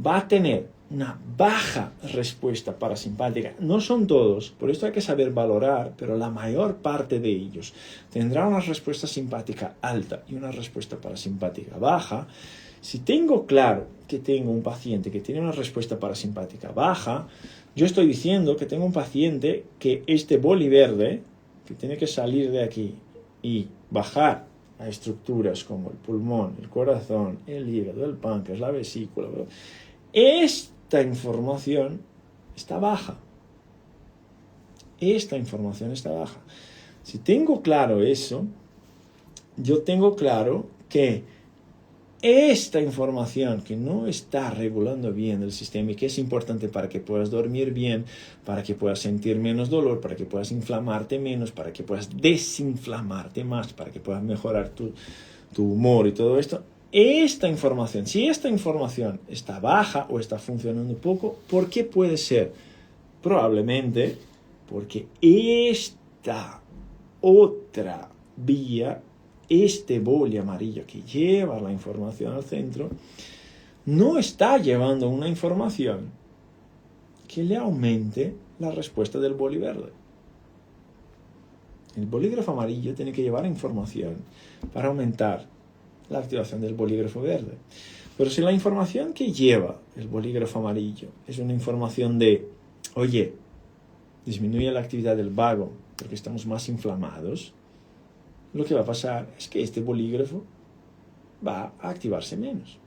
va a tener una baja respuesta parasimpática, no son todos, por esto hay que saber valorar, pero la mayor parte de ellos tendrá una respuesta simpática alta y una respuesta parasimpática baja. Si tengo claro que tengo un paciente que tiene una respuesta parasimpática baja, yo estoy diciendo que tengo un paciente que este boli verde, que tiene que salir de aquí y bajar a estructuras como el pulmón, el corazón, el hígado, el páncreas, la vesícula, esta información está baja. Esta información está baja. Si tengo claro eso, yo tengo claro que esta información que no está regulando bien el sistema y que es importante para que puedas dormir bien, para que puedas sentir menos dolor, para que puedas inflamarte menos, para que puedas desinflamarte más, para que puedas mejorar tu humor y todo esto, esta información, si esta información está baja o está funcionando poco, ¿por qué puede ser? Probablemente porque esta otra vía, este boli amarillo que lleva la información al centro, no está llevando una información que le aumente la respuesta del boli verde. El bolígrafo amarillo tiene que llevar información para aumentar la activación del bolígrafo verde. Pero si la información que lleva el bolígrafo amarillo es una información de, oye, disminuye la actividad del vago porque estamos más inflamados, lo que va a pasar es que este bolígrafo va a activarse menos.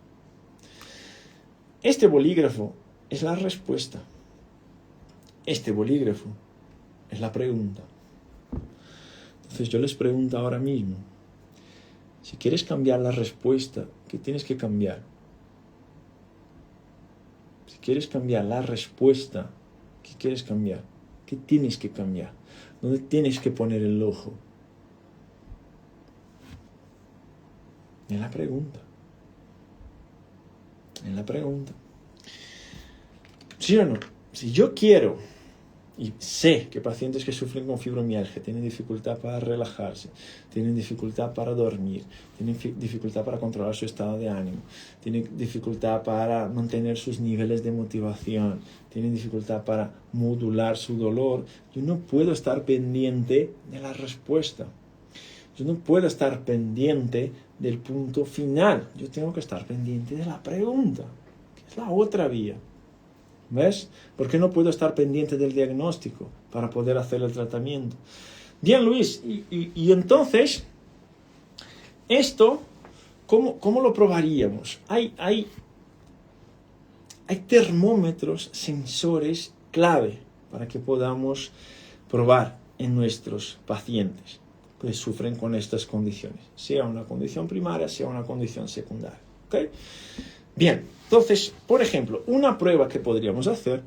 Este bolígrafo es la respuesta. Este bolígrafo es la pregunta. Entonces yo les pregunto ahora mismo, si quieres cambiar la respuesta, ¿qué tienes que cambiar? Si quieres cambiar la respuesta, ¿qué quieres cambiar? ¿Qué tienes que cambiar? ¿Dónde tienes que poner el ojo? En la pregunta. En la pregunta. ¿Sí o no? Si yo quiero, y sé que pacientes que sufren con fibromialgia tienen dificultad para relajarse, tienen dificultad para dormir, tienen dificultad para controlar su estado de ánimo, tienen dificultad para mantener sus niveles de motivación, tienen dificultad para modular su dolor, yo no puedo estar pendiente de la respuesta. Yo no puedo estar pendiente del punto final. Yo tengo que estar pendiente de la pregunta, que es la otra vía. ¿Ves? ¿Por qué no puedo estar pendiente del diagnóstico para poder hacer el tratamiento? Bien, Luis, y entonces, esto, ¿cómo lo probaríamos? Hay termómetros, sensores clave para que podamos probar en nuestros pacientes que sufren con estas condiciones, sea una condición primaria, sea una condición secundaria. ¿Okay? Bien, entonces, por ejemplo, una prueba que podríamos hacer,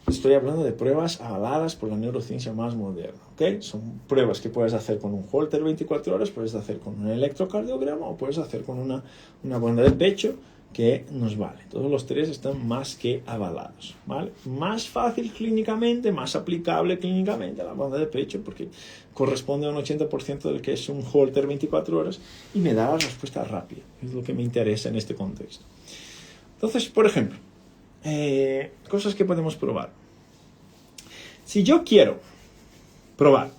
estoy hablando de pruebas avaladas por la neurociencia más moderna, ¿okay? Son pruebas que puedes hacer con un Holter 24 horas, puedes hacer con un electrocardiograma o puedes hacer con una banda de pecho que nos vale. Todos los tres están más que avalados, ¿vale? Más fácil clínicamente, más aplicable clínicamente la banda de pecho porque corresponde a un 80% del que es un Holter 24 horas y me da la respuesta rápida. Es lo que me interesa en este contexto. Entonces, por ejemplo, cosas que podemos probar. Si yo quiero probar,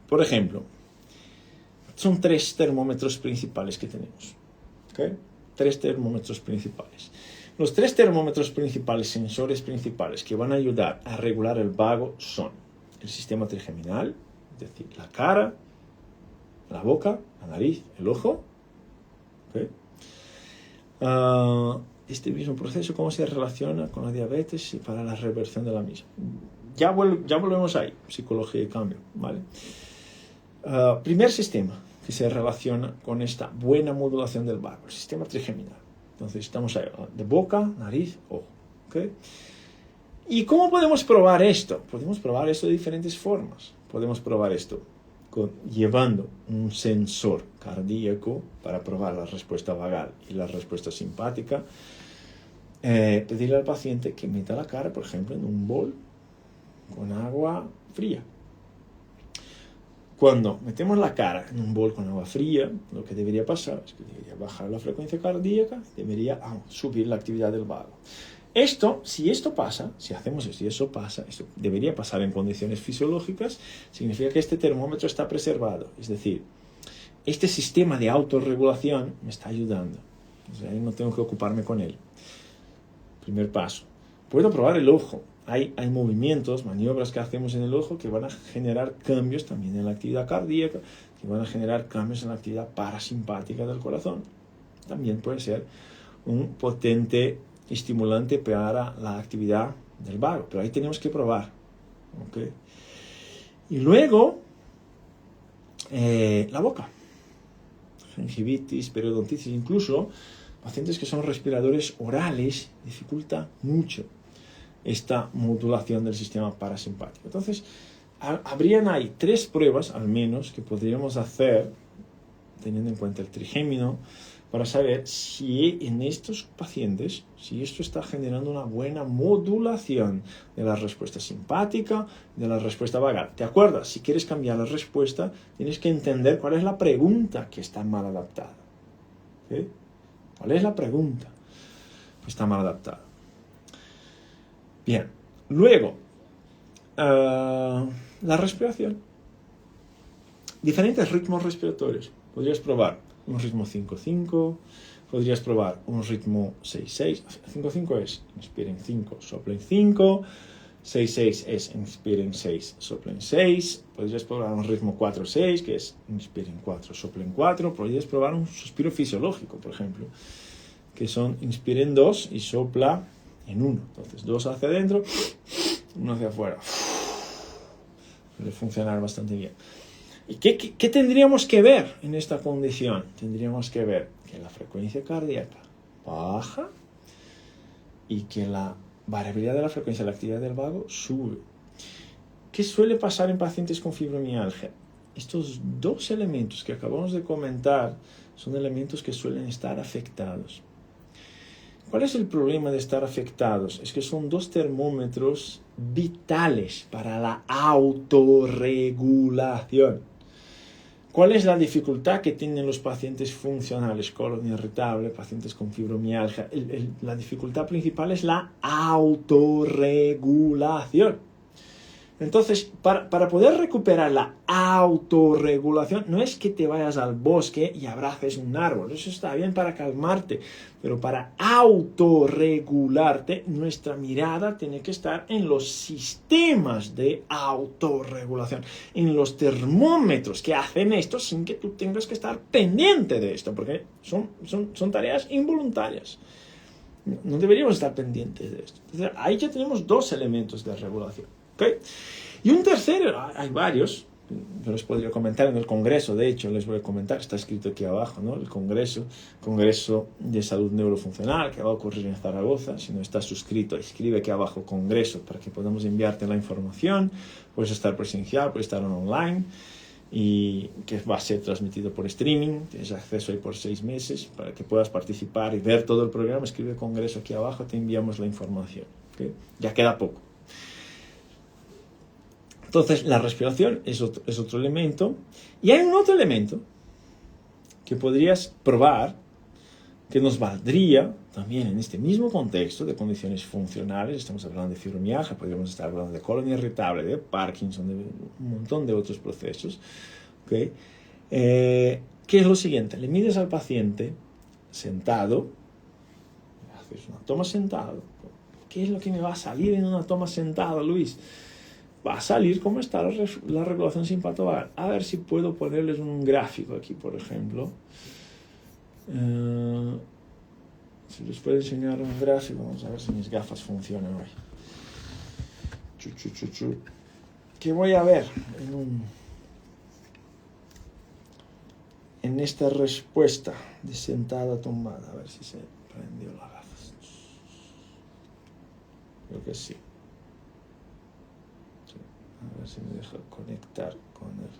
por ejemplo, son 3 termómetros principales que tenemos, ¿ok? 3 termómetros principales. Los 3 termómetros principales, sensores principales que van a ayudar a regular el vago son el sistema trigeminal, es decir, la cara, la boca, la nariz, el ojo. ¿Okay? Este mismo proceso, ¿cómo se relaciona con la diabetes y para la reversión de la misma? Ya volvemos ahí, psicología y cambio, ¿vale? Primer sistema que se relaciona con esta buena modulación del vago, el sistema trigeminal. Entonces estamos ahí, de boca, nariz, ojo. ¿Okay? ¿Y cómo podemos probar esto? Podemos probar esto de diferentes formas. Podemos probar esto llevando un sensor cardíaco para probar la respuesta vagal y la respuesta simpática. Pedirle al paciente que meta la cara, por ejemplo, en un bol con agua fría. Cuando metemos la cara en un bol con agua fría, lo que debería pasar es que debería bajar la frecuencia cardíaca, debería subir la actividad del vago. Si esto pasa, si hacemos esto y eso pasa, esto debería pasar en condiciones fisiológicas, significa que este termómetro está preservado. Es decir, este sistema de autorregulación me está ayudando. Entonces, ahí no tengo que ocuparme con él. Primer paso. Puedo probar el ojo. Hay movimientos, maniobras que hacemos en el ojo que van a generar cambios también en la actividad cardíaca, que van a generar cambios en la actividad parasimpática del corazón. También puede ser un potente estimulante para la actividad del vago, pero ahí tenemos que probar. ¿Okay? Y luego, la boca. Gingivitis, periodontitis, incluso pacientes que son respiradores orales, dificulta mucho esta modulación del sistema parasimpático. Entonces, habrían ahí 3 pruebas, al menos, que podríamos hacer, teniendo en cuenta el trigémino, para saber si en estos pacientes, si esto está generando una buena modulación de la respuesta simpática, de la respuesta vagal. ¿Te acuerdas? Si quieres cambiar la respuesta, tienes que entender cuál es la pregunta que está mal adaptada. ¿Sí? ¿Cuál es la pregunta que está mal adaptada? Bien, luego, la respiración. Diferentes ritmos respiratorios. Podrías probar un ritmo 5-5, podrías probar un ritmo 6-6. 5-5 es inspiren 5, soplen 5. 6-6 es inspiren 6, soplen 6. Podrías probar un ritmo 4-6, que es inspiren 4, soplen 4. Podrías probar un suspiro fisiológico, por ejemplo, que son inspiren 2 y sopla en 1. Entonces, 2 hacia adentro, 1 hacia afuera. Puede funcionar bastante bien. ¿Y qué tendríamos que ver en esta condición? Tendríamos que ver que la frecuencia cardíaca baja y que la variabilidad de la frecuencia de la actividad del vago sube. ¿Qué suele pasar en pacientes con fibromialgia? Estos 2 elementos que acabamos de comentar son elementos que suelen estar afectados. ¿Cuál es el problema de estar afectados? Es que son 2 termómetros vitales para la autorregulación. ¿Cuál es la dificultad que tienen los pacientes funcionales, colon irritable, pacientes con fibromialgia? La dificultad principal es la autorregulación. Entonces, para poder recuperar la autorregulación, no es que te vayas al bosque y abraces un árbol. Eso está bien para calmarte. Pero para autorregularte, nuestra mirada tiene que estar en los sistemas de autorregulación, en los termómetros que hacen esto sin que tú tengas que estar pendiente de esto, porque son tareas involuntarias. No deberíamos estar pendientes de esto. Entonces, ahí ya tenemos 2 elementos de regulación. ¿Okay? Y un tercero, hay varios, yo les podría comentar en el congreso, de hecho les voy a comentar, está escrito aquí abajo, ¿no? El congreso de salud neurofuncional que va a ocurrir en Zaragoza. Si no estás suscrito, escribe aquí abajo congreso para que podamos enviarte la información. Puedes estar presencial, puedes estar online, y que va a ser transmitido por streaming. Tienes acceso ahí por 6 meses para que puedas participar y ver todo el programa. Escribe congreso aquí abajo, te enviamos la información. ¿Okay? Ya queda poco. Entonces, la respiración es otro elemento. Y hay un otro elemento que podrías probar, que nos valdría también en este mismo contexto de condiciones funcionales. Estamos hablando de fibromialgia, podríamos estar hablando de colon irritable, de Parkinson, de un montón de otros procesos. ¿Okay? ¿Qué es lo siguiente? Le mides al paciente sentado, haces una toma sentado. ¿Qué es lo que me va a salir en una toma sentada, Luis? Va a salir cómo está la regulación simpático-vagal. A ver si puedo ponerles un gráfico aquí, por ejemplo. Si les puedo enseñar un gráfico, vamos a ver si mis gafas funcionan hoy. ¿Qué voy a ver en esta respuesta de sentada tumbada? A ver si se prendió las gafas. Creo que sí. A ver si me deja conectar con el...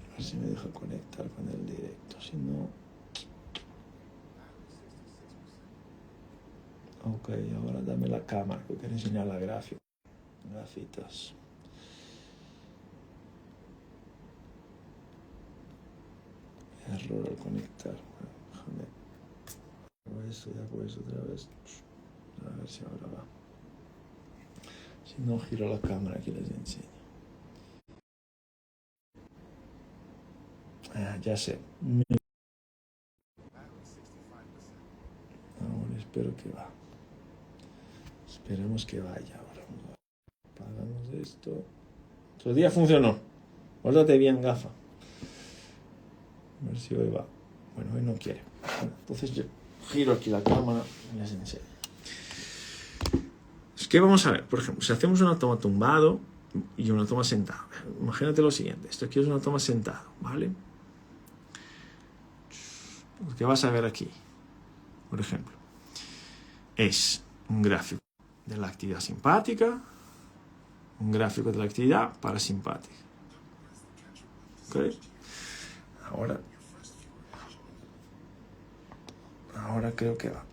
A ver si me deja conectar con el directo. Si no... Ok, ahora dame la cámara, que quiero enseñar la gráfica. Grafitas. Error al conectar. Bueno, déjame. Hago esto, ya pues otra vez. A ver si ahora va. Si no, giro la cámara que les enseño. Ya sé. Ahora espero que va. Esperemos que vaya ahora. Apagamos esto. Otro día funcionó. Guárdate bien, gafa. A ver si hoy va. Bueno, hoy no quiere. Bueno, entonces yo giro aquí la cámara y les enseño. Es que vamos a ver, por ejemplo, si hacemos una toma tumbado y una toma sentado. Imagínate lo siguiente. Esto aquí es una toma sentado, ¿vale? Lo que vas a ver aquí, por ejemplo, es un gráfico de la actividad simpática, un gráfico de la actividad parasimpática. ¿Ok? Ahora creo que va.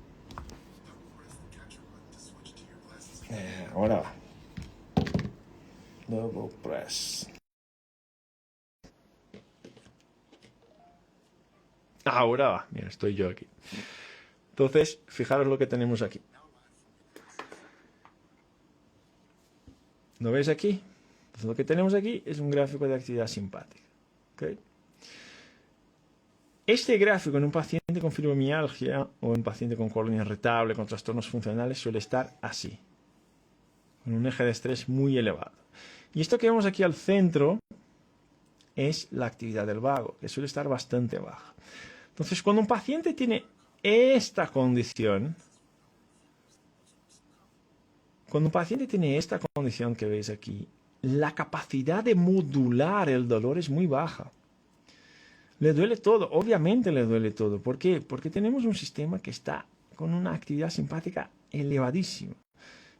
Ahora va. Double press. Ahora va. Mira, estoy yo aquí. Entonces, fijaros lo que tenemos aquí. ¿Lo veis aquí? Entonces, lo que tenemos aquí es un gráfico de actividad simpática. ¿Okay? Este gráfico en un paciente con fibromialgia o en un paciente con colon irritable, con trastornos funcionales, suele estar así, con un eje de estrés muy elevado. Y esto que vemos aquí al centro es la actividad del vago, que suele estar bastante baja. Entonces, cuando un paciente tiene esta condición, que veis aquí, la capacidad de modular el dolor es muy baja. Le duele todo, obviamente le duele todo. ¿Por qué? Porque tenemos un sistema que está con una actividad simpática elevadísima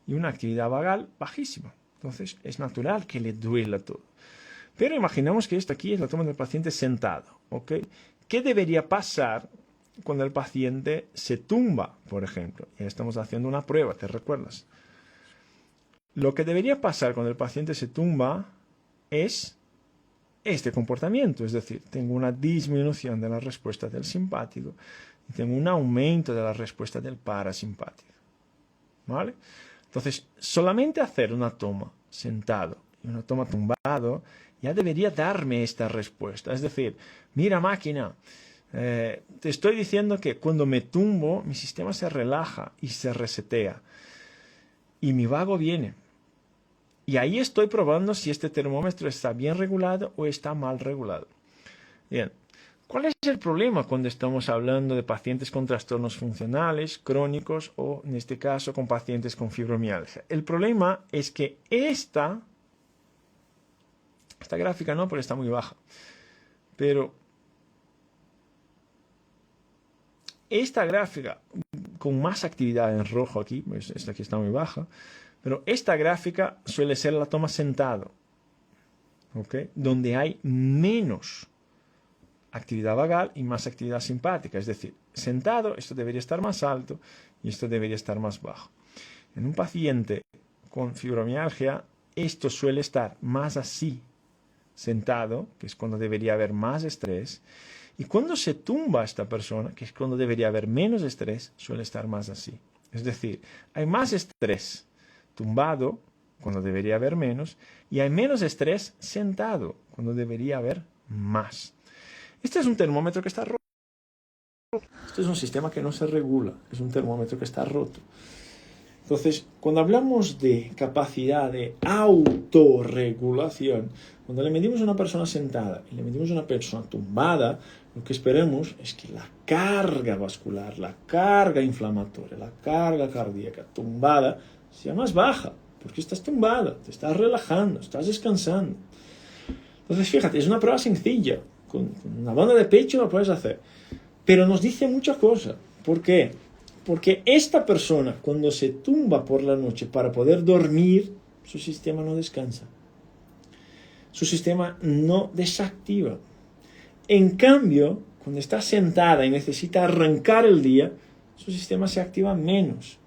y una actividad vagal bajísima. Entonces es natural que le duela todo. Pero imaginemos que esto aquí es la toma del paciente sentado. ¿Ok? ¿Qué debería pasar cuando el paciente se tumba, por ejemplo? Ya estamos haciendo una prueba, ¿te recuerdas? Lo que debería pasar cuando el paciente se tumba es este comportamiento, es decir, tengo una disminución de la respuesta del simpático y tengo un aumento de la respuesta del parasimpático. ¿Vale? Entonces, solamente hacer una toma sentado y una toma tumbado ya debería darme esta respuesta. Es decir, mira máquina, te estoy diciendo que cuando me tumbo, mi sistema se relaja y se resetea y mi vago viene. Y ahí estoy probando si este termómetro está bien regulado o está mal regulado. Bien, ¿cuál es el problema cuando estamos hablando de pacientes con trastornos funcionales, crónicos o, en este caso, con pacientes con fibromialgia? El problema es que esta gráfica no, porque está muy baja. Pero esta gráfica con más actividad en rojo aquí, pues esta aquí está muy baja, pero esta gráfica suele ser la toma sentado, ¿okay? Donde hay menos actividad vagal y más actividad simpática. Es decir, sentado esto debería estar más alto y esto debería estar más bajo. En un paciente con fibromialgia esto suele estar más así, sentado, que es cuando debería haber más estrés, y cuando se tumba esta persona, que es cuando debería haber menos estrés, suele estar más así. Es decir, hay más estrés tumbado, cuando debería haber menos, y hay menos estrés sentado, cuando debería haber más. Este es un termómetro que está rojo. Esto es un sistema que no se regula, es un termómetro que está roto. Entonces, cuando hablamos de capacidad de autorregulación, cuando le medimos a una persona sentada y le medimos a una persona tumbada, lo que esperamos es que la carga vascular, la carga inflamatoria, la carga cardíaca tumbada sea más baja, porque estás tumbada, te estás relajando, estás descansando. Entonces, fíjate, es una prueba sencilla, con una banda de pecho lo puedes hacer, pero nos dice muchas cosas. ¿Por qué? Porque esta persona, cuando se tumba por la noche para poder dormir, su sistema no descansa. Su sistema no desactiva. En cambio, cuando está sentada y necesita arrancar el día, su sistema se activa menos.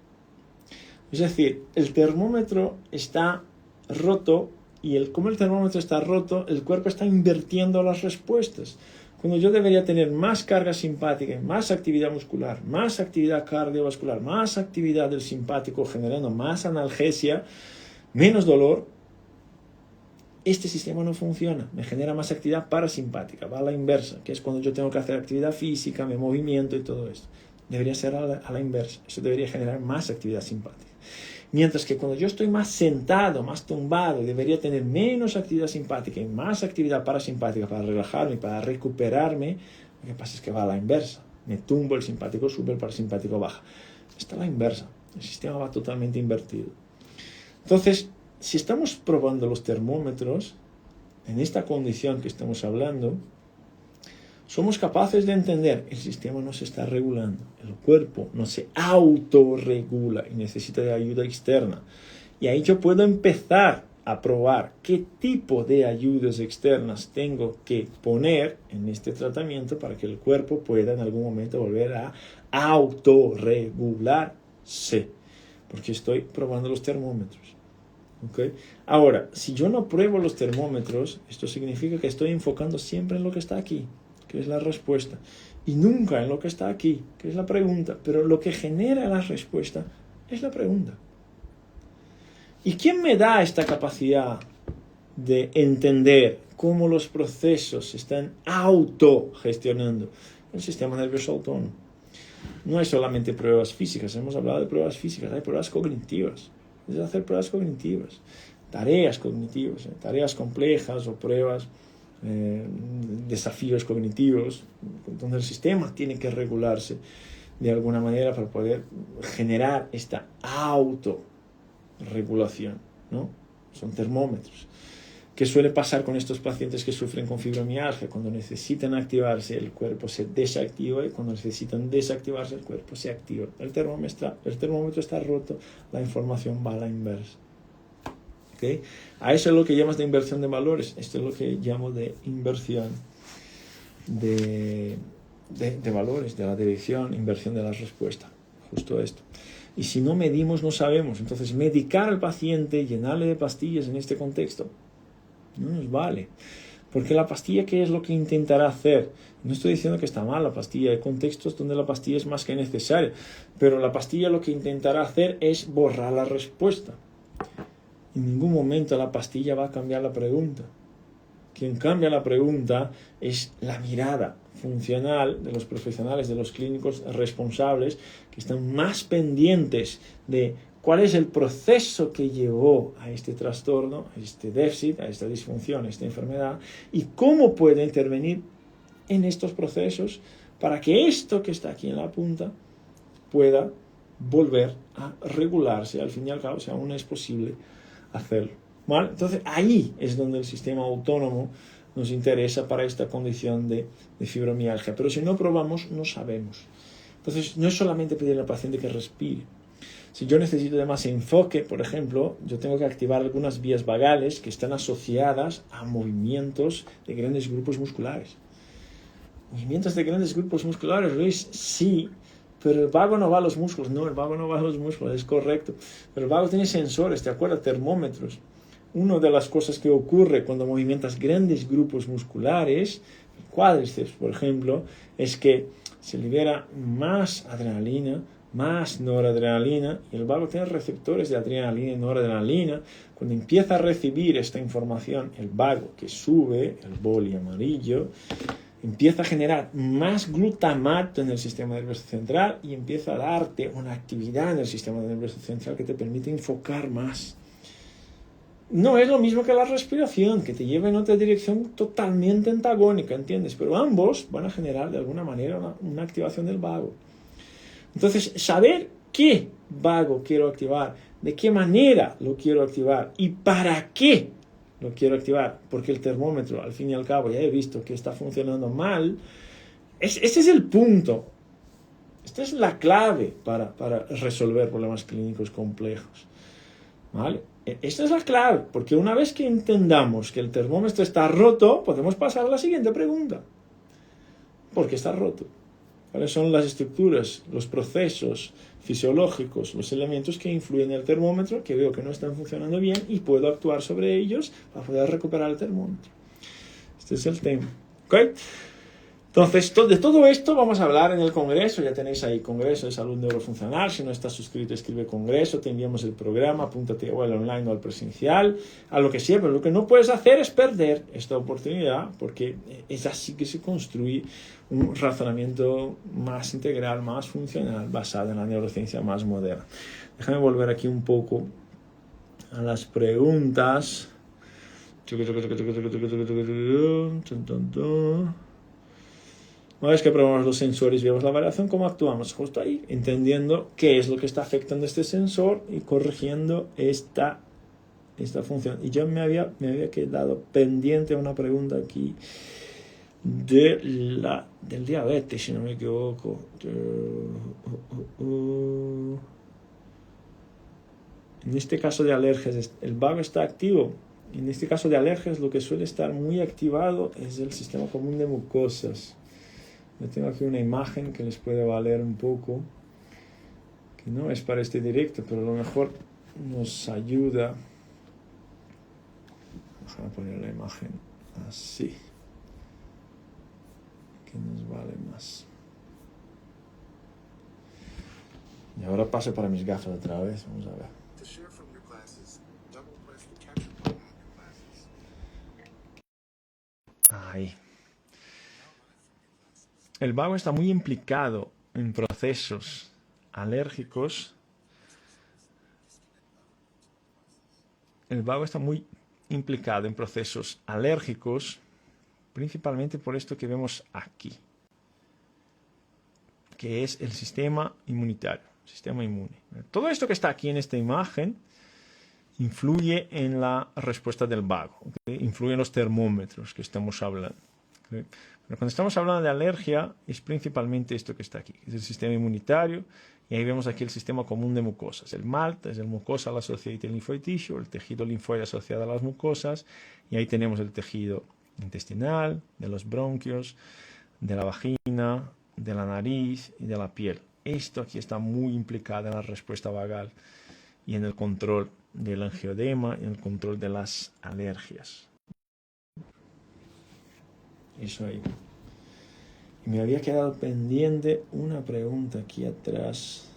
Es decir, el termómetro está roto y como el termómetro está roto, el cuerpo está invirtiendo las respuestas. Cuando yo debería tener más carga simpática, más actividad muscular, más actividad cardiovascular, más actividad del simpático generando más analgesia, menos dolor, este sistema no funciona, me genera más actividad parasimpática, va a la inversa, que es cuando yo tengo que hacer actividad física, me movimiento y todo esto. Debería ser a la inversa, eso debería generar más actividad simpática. Mientras que cuando yo estoy más sentado, más tumbado, debería tener menos actividad simpática y más actividad parasimpática para relajarme, para recuperarme, lo que pasa es que va a la inversa. Me tumbo, el simpático sube, el parasimpático baja. Está a la inversa, el sistema va totalmente invertido. Entonces, si estamos probando los termómetros, en esta condición que estamos hablando, somos capaces de entender, el sistema no se está regulando, el cuerpo no se autorregula y necesita de ayuda externa. Y ahí yo puedo empezar a probar qué tipo de ayudas externas tengo que poner en este tratamiento para que el cuerpo pueda en algún momento volver a autorregularse, porque estoy probando los termómetros. ¿Okay? Ahora, si yo no pruebo los termómetros, esto significa que estoy enfocando siempre en lo que está aquí, que es la respuesta, y nunca en lo que está aquí, que es la pregunta. Pero lo que genera la respuesta es la pregunta. ¿Y quién me da esta capacidad de entender cómo los procesos se están autogestionando? El sistema nervioso autónomo. No hay solamente pruebas físicas, hemos hablado de pruebas físicas, hay pruebas cognitivas. Es hacer pruebas cognitivas, tareas cognitivas, tareas complejas o pruebas, desafíos cognitivos, donde el sistema tiene que regularse de alguna manera para poder generar esta autorregulación, ¿no? Son termómetros. ¿Qué suele pasar con estos pacientes que sufren con fibromialgia? Cuando necesitan activarse, el cuerpo se desactiva, y cuando necesitan desactivarse, el cuerpo se activa. El termómetro está roto, la información va a la inversa. ¿Okay? A eso es lo que llamas de inversión de valores. Esto es lo que llamo de inversión de valores, de la dirección, inversión de la respuesta. Justo esto. Y si no medimos, no sabemos. Entonces, medicar al paciente, llenarle de pastillas en este contexto, no nos vale. Porque la pastilla, ¿qué es lo que intentará hacer? No estoy diciendo que está mal la pastilla. Hay contextos donde la pastilla es más que necesaria. Pero la pastilla lo que intentará hacer es borrar la respuesta. En ningún momento la pastilla va a cambiar la pregunta. Quien cambia la pregunta es la mirada funcional de los profesionales, de los clínicos responsables, que están más pendientes de cuál es el proceso que llevó a este trastorno, a este déficit, a esta disfunción, a esta enfermedad, y cómo puede intervenir en estos procesos para que esto que está aquí en la punta pueda volver a regularse. Al fin y al cabo, si aún es posible hacerlo. ¿Vale? Entonces, ahí es donde el sistema autónomo nos interesa para esta condición de fibromialgia. Pero si no probamos, no sabemos. Entonces, no es solamente pedirle al paciente que respire. Si yo necesito de más enfoque, por ejemplo, yo tengo que activar algunas vías vagales que están asociadas a movimientos de grandes grupos musculares. Movimientos de grandes grupos musculares, Luis, sí, pero el vago no va a los músculos. No, el vago no va a los músculos, es correcto. Pero el vago tiene sensores, ¿te acuerdas? Termómetros. Una de las cosas que ocurre cuando movimentas grandes grupos musculares, el cuádriceps, por ejemplo, es que se libera más adrenalina, más noradrenalina, y el vago tiene receptores de adrenalina y noradrenalina. Cuando empieza a recibir esta información, el vago que sube, el boli amarillo, empieza a generar más glutamato en el sistema nervioso central y empieza a darte una actividad en el sistema nervioso central que te permite enfocar más. No es lo mismo que la respiración, que te lleva en otra dirección totalmente antagónica, ¿entiendes? Pero ambos van a generar de alguna manera una activación del vago. Entonces, saber qué vago quiero activar, de qué manera lo quiero activar y para qué lo quiero activar, porque el termómetro, al fin y al cabo, ya he visto que está funcionando mal. Ese es el punto. Esta es la clave para resolver problemas clínicos complejos. ¿Vale? Esta es la clave, porque una vez que entendamos que el termómetro está roto, podemos pasar a la siguiente pregunta. ¿Por qué está roto? ¿Cuáles son las estructuras, los procesos fisiológicos, los elementos que influyen en el termómetro, que veo que no están funcionando bien y puedo actuar sobre ellos para poder recuperar el termómetro? Este es el tema. ¿Ok? Entonces, de todo esto vamos a hablar en el congreso. Ya tenéis ahí Congreso de Salud Neurofuncional. Si no estás suscrito, escribe Congreso. Te enviamos el programa. Apúntate o al online o al presencial. A lo que sea, pero lo que no puedes hacer es perder esta oportunidad, porque es así que se construye un razonamiento más integral, más funcional, basado en la neurociencia más moderna. Déjame volver aquí un poco a las preguntas. Una vez que probamos los sensores, vemos la variación, cómo actuamos justo ahí, entendiendo qué es lo que está afectando este sensor y corrigiendo esta función. Y yo me había quedado pendiente una pregunta aquí del diabetes, si no me equivoco. En este caso de alergias, el vago está activo. En este caso de alergias, lo que suele estar muy activado es el sistema común de mucosas. Yo tengo aquí una imagen que les puede valer un poco, que no es para este directo, pero a lo mejor nos ayuda. Déjame poner la imagen así, que nos vale más. Y ahora paso para mis gafas otra vez, vamos a ver. Ahí. El vago está muy implicado en procesos alérgicos. El vago está muy implicado en procesos alérgicos, principalmente por esto que vemos aquí, que es el sistema inmunitario, sistema inmune. Todo esto que está aquí en esta imagen influye en la respuesta del vago, ¿okay? Influye en los termómetros que estamos hablando, ¿okay? Pero cuando estamos hablando de alergia, es principalmente esto que está aquí, es el sistema inmunitario, y ahí vemos aquí el sistema común de mucosas. El MALT es el mucosa associated lymphoid tissue, el tejido linfoide asociado a las mucosas, y ahí tenemos el tejido intestinal, de los bronquios, de la vagina, de la nariz y de la piel. Esto aquí está muy implicado en la respuesta vagal y en el control del angioedema y en el control de las alergias. Eso ahí. Y me había quedado pendiente una pregunta aquí atrás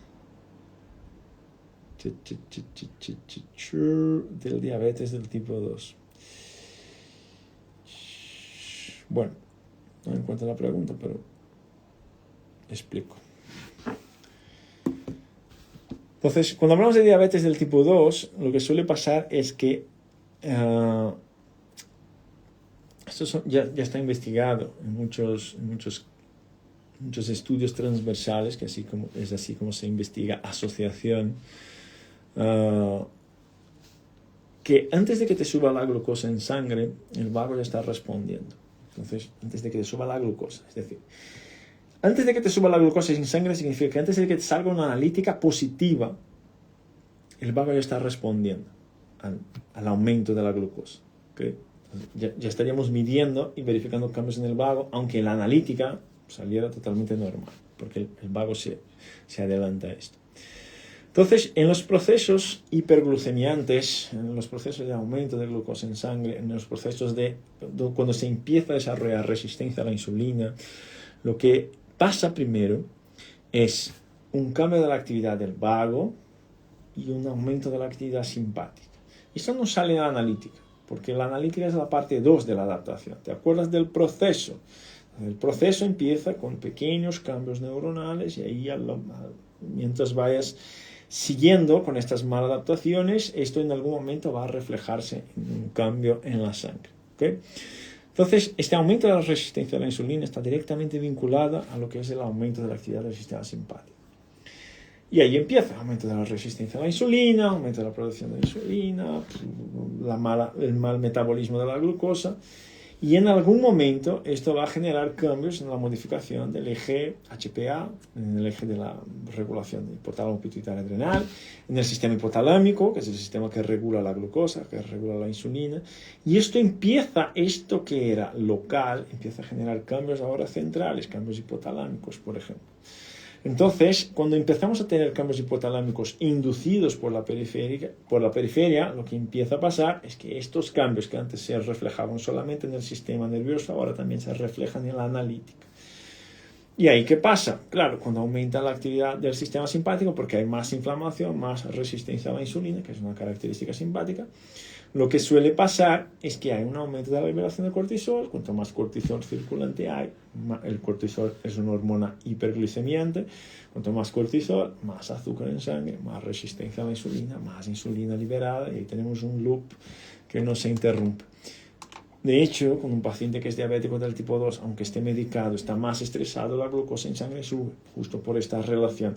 del diabetes del tipo 2. Bueno, no encuentro la pregunta, pero explico. Entonces, cuando hablamos de diabetes del tipo 2, lo que suele pasar es que esto ya está investigado en muchos estudios transversales, que es así como se investiga asociación, que antes de que te suba la glucosa en sangre, el vago ya está respondiendo. Entonces, antes de que te suba la glucosa, es decir, antes de que te suba la glucosa en sangre significa que antes de que te salga una analítica positiva, el vago ya está respondiendo al aumento de la glucosa, ¿okay? Ya estaríamos midiendo y verificando cambios en el vago, aunque la analítica saliera totalmente normal, porque el vago se adelanta a esto. Entonces, en los procesos hiperglucemiantes, en los procesos de aumento de glucosa en sangre, en los procesos cuando se empieza a desarrollar resistencia a la insulina, lo que pasa primero es un cambio de la actividad del vago y un aumento de la actividad simpática. Eso no sale en la analítica, porque la analítica es la parte 2 de la adaptación. ¿Te acuerdas del proceso El proceso empieza con pequeños cambios neuronales y ahí mientras vayas siguiendo con estas maladaptaciones, esto en algún momento va a reflejarse en un cambio en la sangre. ¿Okay? Entonces, este aumento de la resistencia a la insulina está directamente vinculado a lo que es el aumento de la actividad del sistema simpático. Y ahí empieza el aumento de la resistencia a la insulina, aumento de la producción de insulina, el mal metabolismo de la glucosa. Y en algún momento esto va a generar cambios en la modificación del eje HPA, en el eje de la regulación del hipotálamo pituitario adrenal, en el sistema hipotalámico, que es el sistema que regula la glucosa, que regula la insulina. Y esto que era local, empieza a generar cambios ahora centrales, cambios hipotalámicos, por ejemplo. Entonces, cuando empezamos a tener cambios hipotalámicos inducidos por la periferia, lo que empieza a pasar es que estos cambios que antes se reflejaban solamente en el sistema nervioso, ahora también se reflejan en la analítica. ¿Y ahí qué pasa? Claro, cuando aumenta la actividad del sistema simpático, porque hay más inflamación, más resistencia a la insulina, que es una característica simpática, lo que suele pasar es que hay un aumento de la liberación de cortisol. Cuanto más cortisol circulante hay, el cortisol es una hormona hiperglicemiante, cuanto más cortisol, más azúcar en sangre, más resistencia a la insulina, más insulina liberada, y ahí tenemos un loop que no se interrumpe. De hecho, con un paciente que es diabético del tipo 2, aunque esté medicado, está más estresado, la glucosa en sangre sube, justo por esta relación.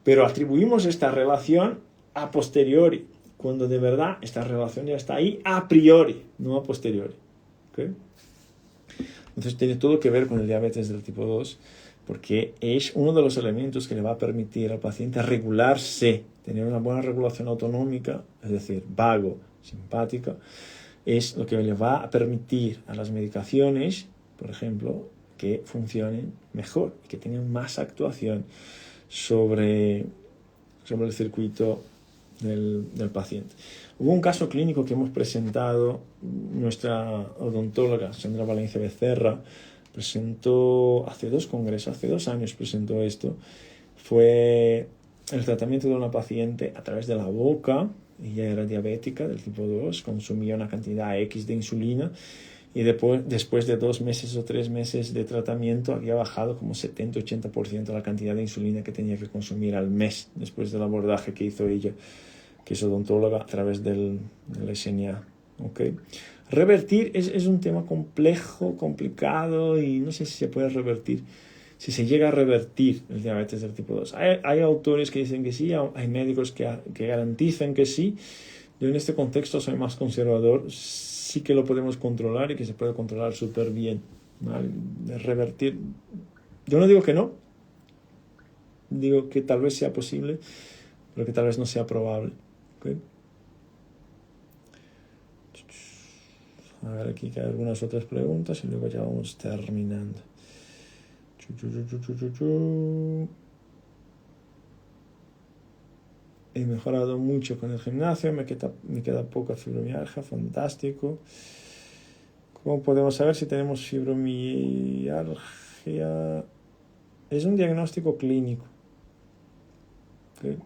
Pero atribuimos esta relación a posteriori, cuando de verdad esta relación ya está ahí a priori, no a posteriori. ¿Okay? Entonces tiene todo que ver con el diabetes del tipo 2, porque es uno de los elementos que le va a permitir al paciente regularse, tener una buena regulación autonómica, es decir, vago, simpática, es lo que le va a permitir a las medicaciones, por ejemplo, que funcionen mejor y que tengan más actuación sobre el circuito del paciente. Hubo un caso clínico que hemos presentado, nuestra odontóloga Sandra Valencia Becerra presentó hace 2 congresos, hace 2 años presentó esto. Fue el tratamiento de una paciente a través de la boca. Ella era diabética del tipo 2, consumía una cantidad X de insulina y después de 2 meses o 3 meses de tratamiento había bajado como 70-80% la cantidad de insulina que tenía que consumir al mes después del abordaje que hizo ella, que es odontóloga, a través del SMA. ¿Okay? Revertir es un tema complejo, complicado, y no sé si se puede revertir. Si se llega a revertir el diabetes del tipo 2. Hay autores que dicen que sí, hay médicos que garantizan que sí. Yo en este contexto soy más conservador. Sí que lo podemos controlar y que se puede controlar súper bien, ¿vale? De revertir. Yo no digo que no. Digo que tal vez sea posible, pero que tal vez no sea probable. ¿Okay? A ver, aquí hay algunas otras preguntas y luego ya vamos terminando. He mejorado mucho con el gimnasio, me queda poca fibromialgia, fantástico. ¿Cómo podemos saber si tenemos fibromialgia? Es un diagnóstico clínico. ¿Okay?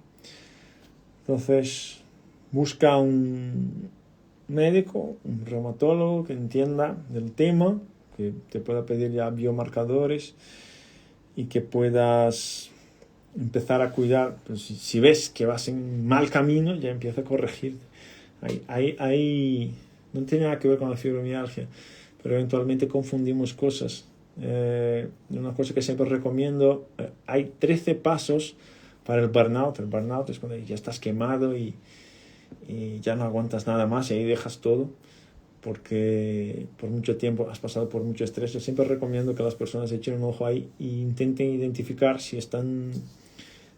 Entonces, busca un médico, un reumatólogo que entienda del tema, que te pueda pedir ya biomarcadores y que puedas empezar a cuidar. Pues si ves que vas en mal camino, ya empieza a corregir. No tiene nada que ver con la fibromialgia, pero eventualmente confundimos cosas. Una cosa que siempre recomiendo, hay 13 pasos para el burnout. El burnout es cuando ya estás quemado y ya no aguantas nada más y ahí dejas todo, porque por mucho tiempo has pasado por mucho estrés. Yo siempre recomiendo que las personas echen un ojo ahí e intenten identificar si están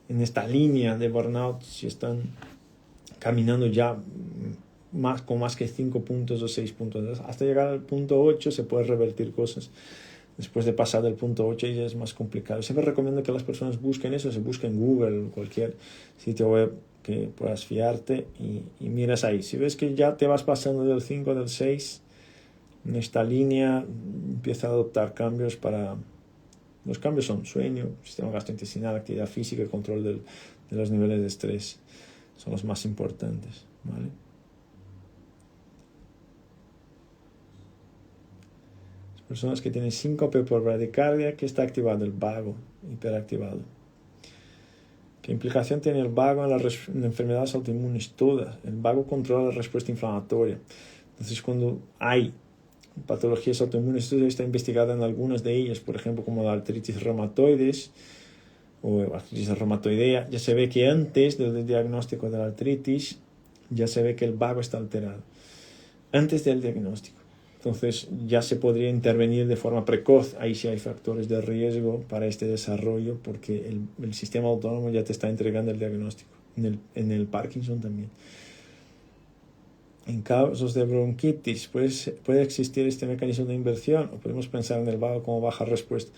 en esta línea de burnout, si están caminando ya con más que 5 puntos o 6 puntos. Hasta llegar al punto 8 se puede revertir cosas. Después de pasar del punto 8 ya es más complicado. Siempre recomiendo que las personas busquen eso, se busquen en Google, cualquier sitio web que puedas fiarte y miras ahí. Si ves que ya te vas pasando del 5, del 6, en esta línea empieza a adoptar cambios para... Los cambios son sueño, sistema gastrointestinal, actividad física y control de los niveles de estrés. Son los más importantes, ¿vale? Personas que tienen síncope por bradicardia, ¿qué está activado? El vago, hiperactivado. ¿Qué implicación tiene el vago en las enfermedades autoinmunes? Todas. El vago controla la respuesta inflamatoria. Entonces, cuando hay patologías autoinmunes, esto está investigado en algunas de ellas, por ejemplo, como la artritis reumatoides o artritis reumatoidea, ya se ve que antes del diagnóstico de la artritis, ya se ve que el vago está alterado. Antes del diagnóstico. Entonces ya se podría intervenir de forma precoz. Ahí sí hay factores de riesgo para este desarrollo porque el sistema autónomo ya te está entregando el diagnóstico. En el Parkinson también. En casos de bronquitis puede existir este mecanismo de inversión o podemos pensar en el vago como baja respuesta.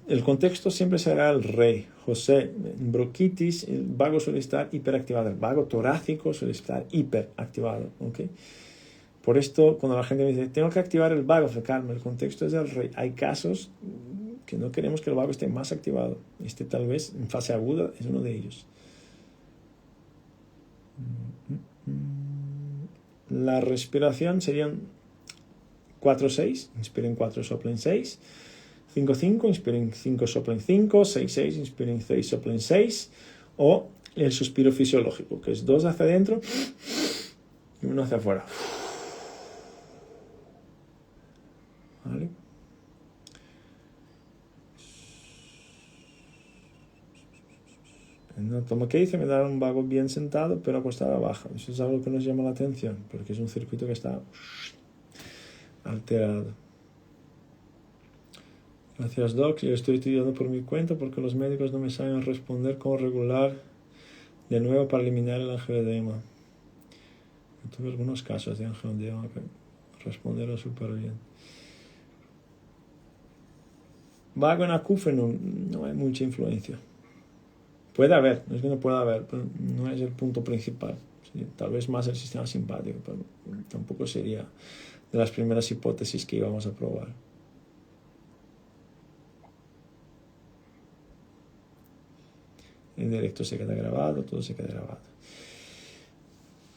El contexto siempre será el rey. José, en bronquitis el vago suele estar hiperactivado. El vago torácico suele estar hiperactivado. ¿Okay? Por esto, cuando la gente me dice, tengo que activar el vago, calma, el contexto es el rey. Hay casos que no queremos que el vago esté más activado. Este tal vez en fase aguda es uno de ellos. La respiración serían 4-6, inspiren 4, soplen 6. 5-5, inspiren 5, soplen 5. 6-6, inspiren 6, soplen 6. O el suspiro fisiológico, que es 2 hacia adentro y 1 hacia afuera. ¿Vale? No, como que dice, me da un vago bien sentado, pero acostado baja. Eso es algo que nos llama la atención, porque es un circuito que está alterado. Gracias, Doc. Yo estoy estudiando por mi cuenta porque los médicos no me saben responder cómo regular de nuevo para eliminar el angioedema. Yo tuve algunos casos de angioedema que respondieron súper bien. Vago en acúfeno, no hay mucha influencia. Puede haber, no es que no pueda haber, pero no es el punto principal. Sí, tal vez más el sistema simpático, pero tampoco sería de las primeras hipótesis que íbamos a probar. En directo se queda grabado, todo se queda grabado.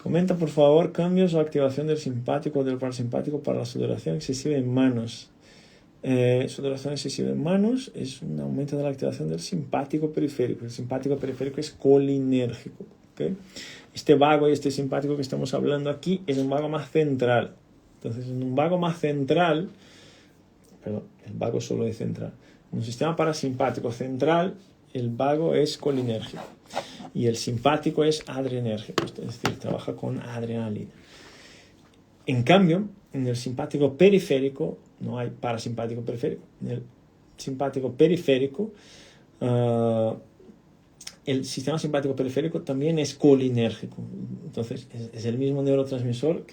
Comenta, por favor, cambios o activación del simpático o del parasimpático para la sudoración excesiva en manos. Sudoración excesiva en manos es un aumento de la activación del simpático periférico. El simpático periférico es colinérgico. ¿Okay? Este vago y este simpático que estamos hablando aquí es un vago más central. Entonces, en un vago más central, perdón, el vago solo es central. En un sistema parasimpático central, el vago es colinérgico y el simpático es adrenérgico, es decir, trabaja con adrenalina. En cambio, en el simpático periférico no hay parasimpático periférico. En el simpático periférico, el sistema simpático periférico también es colinérgico. Entonces, es el mismo neurotransmisor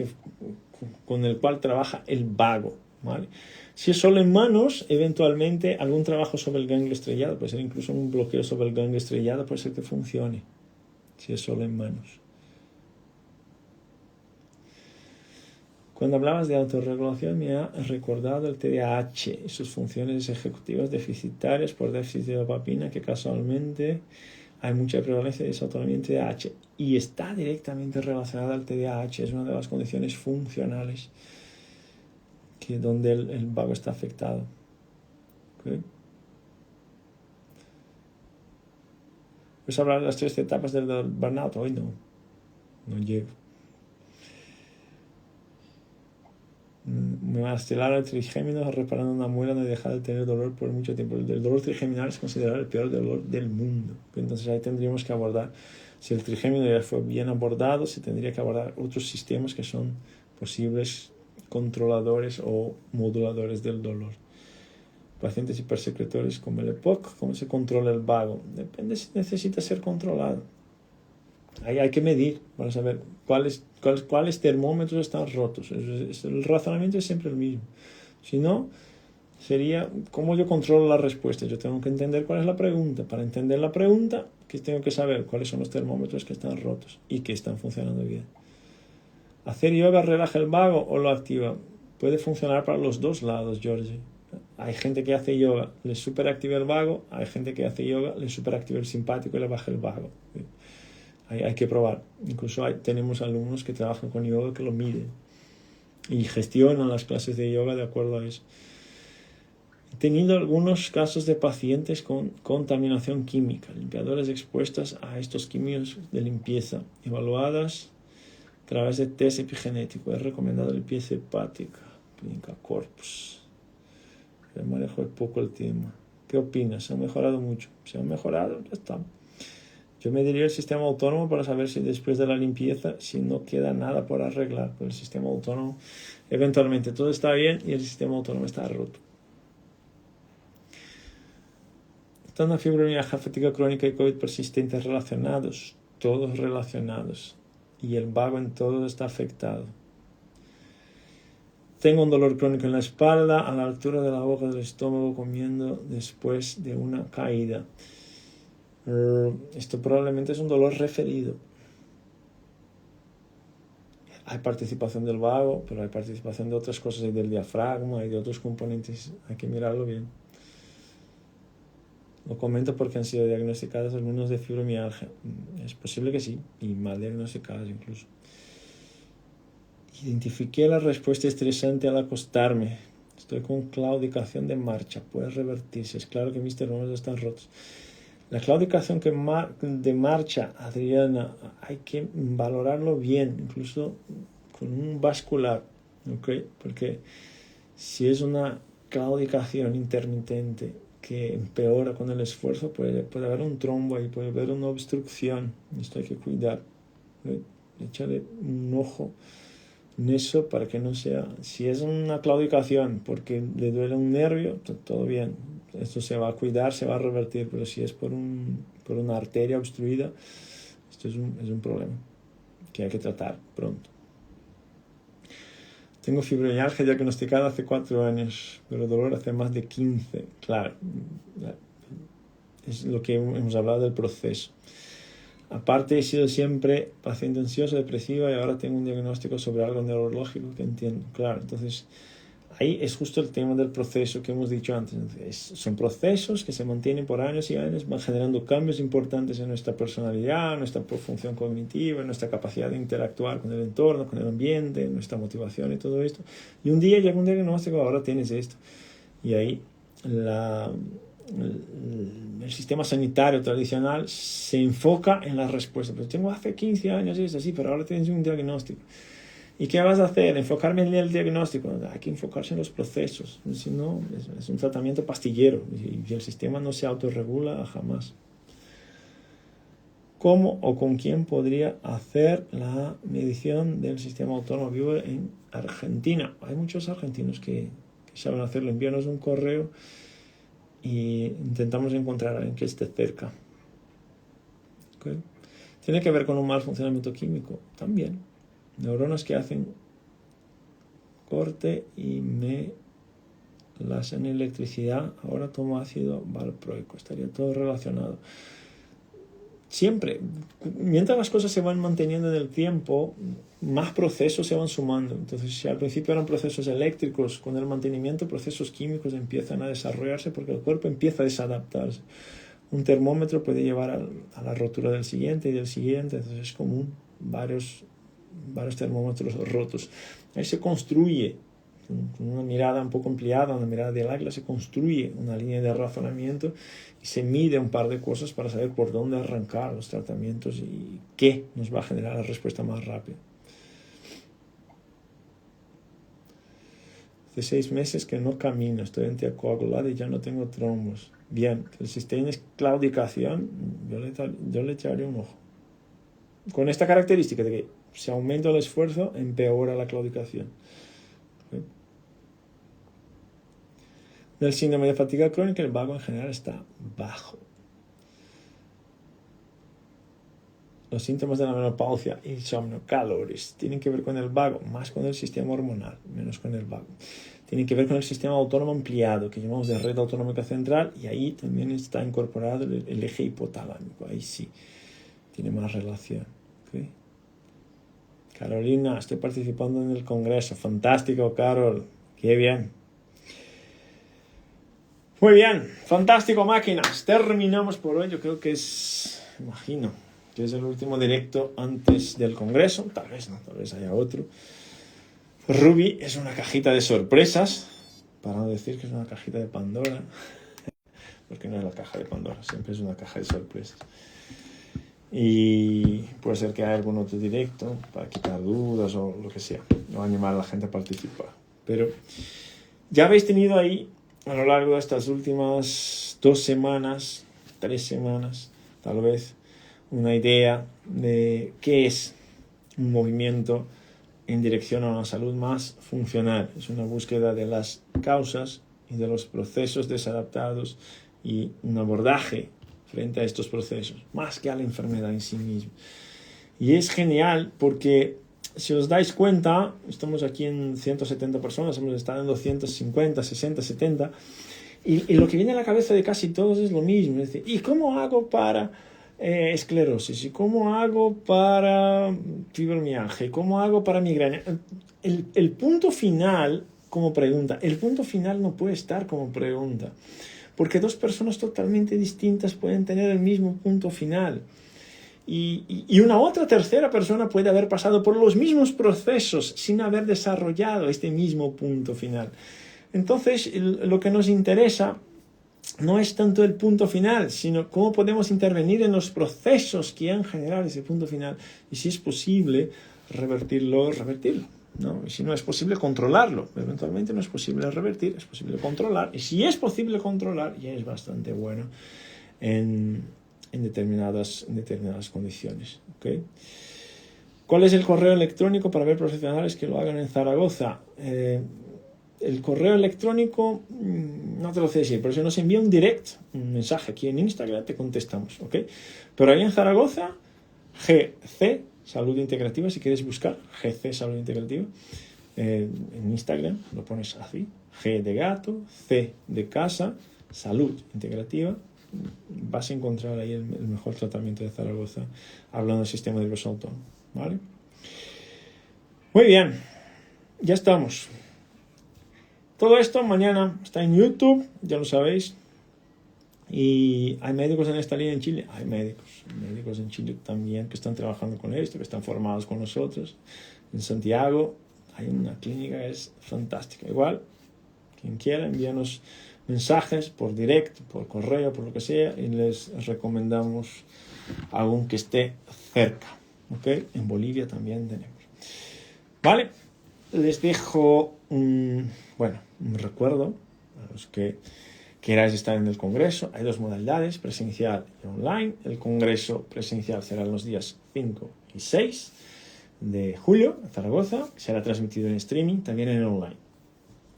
con el cual trabaja el vago. ¿Vale? Si es solo en manos, eventualmente algún trabajo sobre el ganglio estrellado, puede ser incluso un bloqueo sobre el ganglio estrellado, puede ser que funcione. Si es solo en manos. Cuando hablabas de autorregulación me ha recordado el TDAH y sus funciones ejecutivas deficitarias por déficit de dopamina, que casualmente hay mucha prevalencia de desautonomía en TDAH y está directamente relacionada al TDAH, es una de las condiciones funcionales donde el vago está afectado. ¿Okay? ¿Puedes hablar de las 3 etapas del burnout? Hoy no llego. Me va a estilar el trigémino reparando una muela, no he dejado de tener dolor por mucho tiempo. El dolor trigeminal es considerado el peor dolor del mundo. Entonces ahí tendríamos que abordar, si el trigémino ya fue bien abordado, se tendría que abordar otros sistemas que son posibles controladores o moduladores del dolor. Pacientes hipersecretores como el EPOC, ¿cómo se controla el vago? Depende si necesita ser controlado. Ahí hay que medir para saber cuáles termómetros están rotos. El razonamiento es siempre el mismo. Si no, sería cómo yo controlo la respuesta. Yo tengo que entender cuál es la pregunta. Para entender la pregunta, que tengo que saber cuáles son los termómetros que están rotos y que están funcionando bien. ¿Hacer yoga relaja el vago o lo activa? Puede funcionar para los dos lados, Georgie. Hay gente que hace yoga, le superactiva el vago. Hay gente que hace yoga, le superactiva el simpático y le baja el vago. Hay que probar. Incluso tenemos alumnos que trabajan con yoga que lo miden y gestionan las clases de yoga de acuerdo a eso. tenido algunos casos de pacientes con contaminación química, limpiadoras expuestas a estos químicos de limpieza, evaluadas a través de test epigenético. Es recomendado limpieza hepática, clínica Corpus. Me manejo poco el tema. ¿Qué opinas? ¿Se han mejorado mucho? ¿Se han mejorado? Ya está. Yo me diría el sistema autónomo para saber si después de la limpieza, si no queda nada por arreglar. Pero el sistema autónomo, eventualmente todo está bien y el sistema autónomo está roto. ¿Están la fibromialgia, fatiga crónica y COVID persistentes relacionados? Todos relacionados. Y el vago en todo está afectado. Tengo un dolor crónico en la espalda, a la altura de la boca del estómago, comiendo después de una caída. Esto probablemente es un dolor referido. Hay participación del vago, pero hay participación de otras cosas, y del diafragma y de otros componentes. Hay que mirarlo bien. Lo comento porque han sido diagnosticadas algunos de fibromialgia. Es posible que sí, y mal diagnosticadas incluso. Identifiqué la respuesta estresante al acostarme. Estoy con claudicación de marcha. Puede revertirse. Es claro que mis termómetros están rotos. La claudicación de marcha, Adriana, hay que valorarlo bien, incluso con un vascular, ¿okay? Porque si es una claudicación intermitente que empeora con el esfuerzo, puede haber un trombo ahí, puede haber una obstrucción. Esto hay que cuidar. Échale un ojo en eso para que no sea. Si es una claudicación porque le duele un nervio, todo bien. Esto se va a cuidar, se va a revertir, pero si es por una arteria obstruida, esto es un problema que hay que tratar pronto. Tengo fibromialgia diagnosticada hace 4 años, pero dolor hace más de 15. Claro, es lo que hemos hablado del proceso. Aparte, he sido siempre paciente ansioso, depresiva, y ahora tengo un diagnóstico sobre algo neurológico que entiendo. Claro, entonces ahí es justo el tema del proceso que hemos dicho antes. Son procesos que se mantienen por años y años, van generando cambios importantes en nuestra personalidad, nuestra función cognitiva, nuestra capacidad de interactuar con el entorno, con el ambiente, nuestra motivación y todo esto. Y un día llega un diagnóstico, ahora tienes esto. Y ahí el sistema sanitario tradicional se enfoca en la respuesta. Pero tengo hace 15 años y es así, pero ahora tienes un diagnóstico. ¿Y qué vas a hacer? ¿Enfocarme en el diagnóstico? Hay que enfocarse en los procesos. Si no, es un tratamiento pastillero y el sistema no se autorregula jamás. ¿Cómo o con quién podría hacer la medición del sistema autónomo? Vivo en Argentina. Hay muchos argentinos que saben hacerlo. Envíanos un correo y intentamos encontrar a alguien que esté cerca. ¿Okay? ¿Tiene que ver con un mal funcionamiento químico? También. Neuronas que hacen corte y me las en electricidad, ahora tomo ácido valproico. Estaría todo relacionado. Siempre, mientras las cosas se van manteniendo en el tiempo, más procesos se van sumando. Entonces, si al principio eran procesos eléctricos, con el mantenimiento, procesos químicos empiezan a desarrollarse porque el cuerpo empieza a desadaptarse. Un termómetro puede llevar a la rotura del siguiente y del siguiente, entonces es común varios termómetros rotos. Ahí se construye, con una mirada un poco ampliada, una mirada del águila, se construye una línea de razonamiento y se mide un par de cosas para saber por dónde arrancar los tratamientos y qué nos va a generar la respuesta más rápida. Hace 6 meses que no camino, estoy anticoagulado y ya no tengo trombos. Bien, si tienes claudicación, yo le echaré un ojo. Con esta característica de que si aumenta el esfuerzo, empeora la claudicación. ¿Okay? Del síndrome de fatiga crónica, el vago en general está bajo. Los síntomas de la menopausia, insomnio, calores, tienen que ver con el vago, más con el sistema hormonal, menos con el vago. Tienen que ver con el sistema autónomo ampliado, que llamamos de red autonómica central, y ahí también está incorporado el eje hipotalámico. Ahí sí, tiene más relación. ¿Okay? Carolina, estoy participando en el congreso. Fantástico, Carol. Qué bien. Muy bien, fantástico, máquinas. Terminamos por hoy. Yo creo que imagino que es el último directo antes del congreso. Tal vez no, tal vez haya otro. Ruby es una cajita de sorpresas. para no decir que es una cajita de Pandora, porque no es la caja de Pandora, siempre es una caja de sorpresas. Y puede ser que haya algún otro directo para quitar dudas o lo que sea, o animar a la gente a participar. Pero ya habéis tenido ahí, a lo largo de estas últimas 2 semanas, 3 semanas, tal vez, una idea de qué es un movimiento en dirección a una salud más funcional. Es una búsqueda de las causas y de los procesos desadaptados y un abordaje frente a estos procesos, más que a la enfermedad en sí misma. Y es genial porque, si os dais cuenta, estamos aquí en 170 personas, hemos estado en 250, 60, 70, y lo que viene a la cabeza de casi todos es lo mismo. Es decir, ¿y cómo hago para esclerosis? ¿Y cómo hago para fibromialgia? ¿Cómo hago para migraña? El punto final como pregunta, el punto final no puede estar como pregunta, porque 2 personas totalmente distintas pueden tener el mismo punto final. Y una otra tercera persona puede haber pasado por los mismos procesos sin haber desarrollado este mismo punto final. Entonces, lo que nos interesa no es tanto el punto final, sino cómo podemos intervenir en los procesos que han generado ese punto final. Y si es posible revertirlo, ¿no? Y si no es posible controlarlo, eventualmente no es posible revertir, es posible controlar. Y si es posible controlar, ya es bastante bueno en determinadas condiciones. ¿Okay? ¿Cuál es el correo electrónico para ver profesionales que lo hagan en Zaragoza? El correo electrónico no te lo sé decir, pero si nos envía un direct, un mensaje aquí en Instagram, te contestamos, ¿ok? Pero ahí en Zaragoza, GC Salud Integrativa, si quieres buscar GC Salud Integrativa, en Instagram lo pones así, G de gato, C de casa, Salud Integrativa, vas a encontrar ahí el mejor tratamiento de Zaragoza, hablando del sistema nervioso autónomo, ¿vale? Muy bien, ya estamos. Todo esto mañana está en YouTube, ya lo sabéis. Y hay médicos en esta línea en Chile. Hay médicos en Chile también que están trabajando con esto, que están formados con nosotros. En Santiago hay una clínica que es fantástica. Igual, quien quiera, envíanos mensajes por direct, por correo, por lo que sea, y les recomendamos algún que esté cerca. ¿Okay? En Bolivia también tenemos. Vale, les dejo un recuerdo a los que queráis estar en el congreso. Hay 2 modalidades, presencial y online. El congreso presencial será los días 5 y 6 de julio en Zaragoza. Será transmitido en streaming, también en online.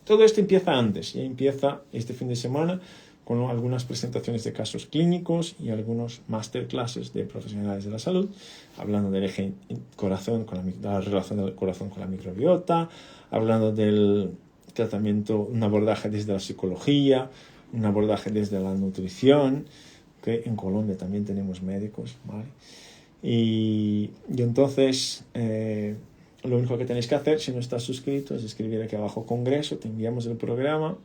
Todo esto empieza antes, ya empieza este fin de semana con algunas presentaciones de casos clínicos y algunos masterclasses de profesionales de la salud, hablando del eje corazón, la relación del corazón con la microbiota, hablando del tratamiento, un abordaje desde la psicología, un abordaje desde la nutrición, que en Colombia también tenemos médicos, ¿vale? Y entonces, lo único que tenéis que hacer, si no estás suscrito, es escribir aquí abajo Congreso, te enviamos el programa,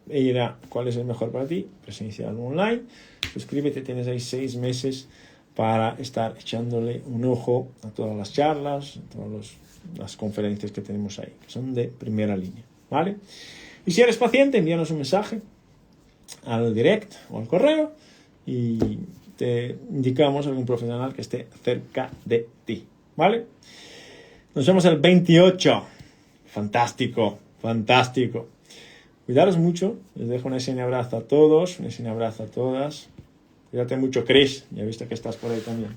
e irá cuál es el mejor para ti, presencial o online. Suscríbete, tienes ahí 6 meses para estar echándole un ojo a todas las charlas, a todas las conferencias que tenemos ahí, que son de primera línea, ¿vale? Y si eres paciente, envíanos un mensaje al direct o al correo y te indicamos algún profesional que esté cerca de ti, ¿vale? Nos vemos el 28. Fantástico. Cuidaros mucho. Les dejo un ese abrazo a todos, un ese abrazo a todas. Cuídate mucho, Chris. Ya he visto que estás por ahí también.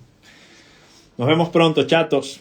Nos vemos pronto, chatos.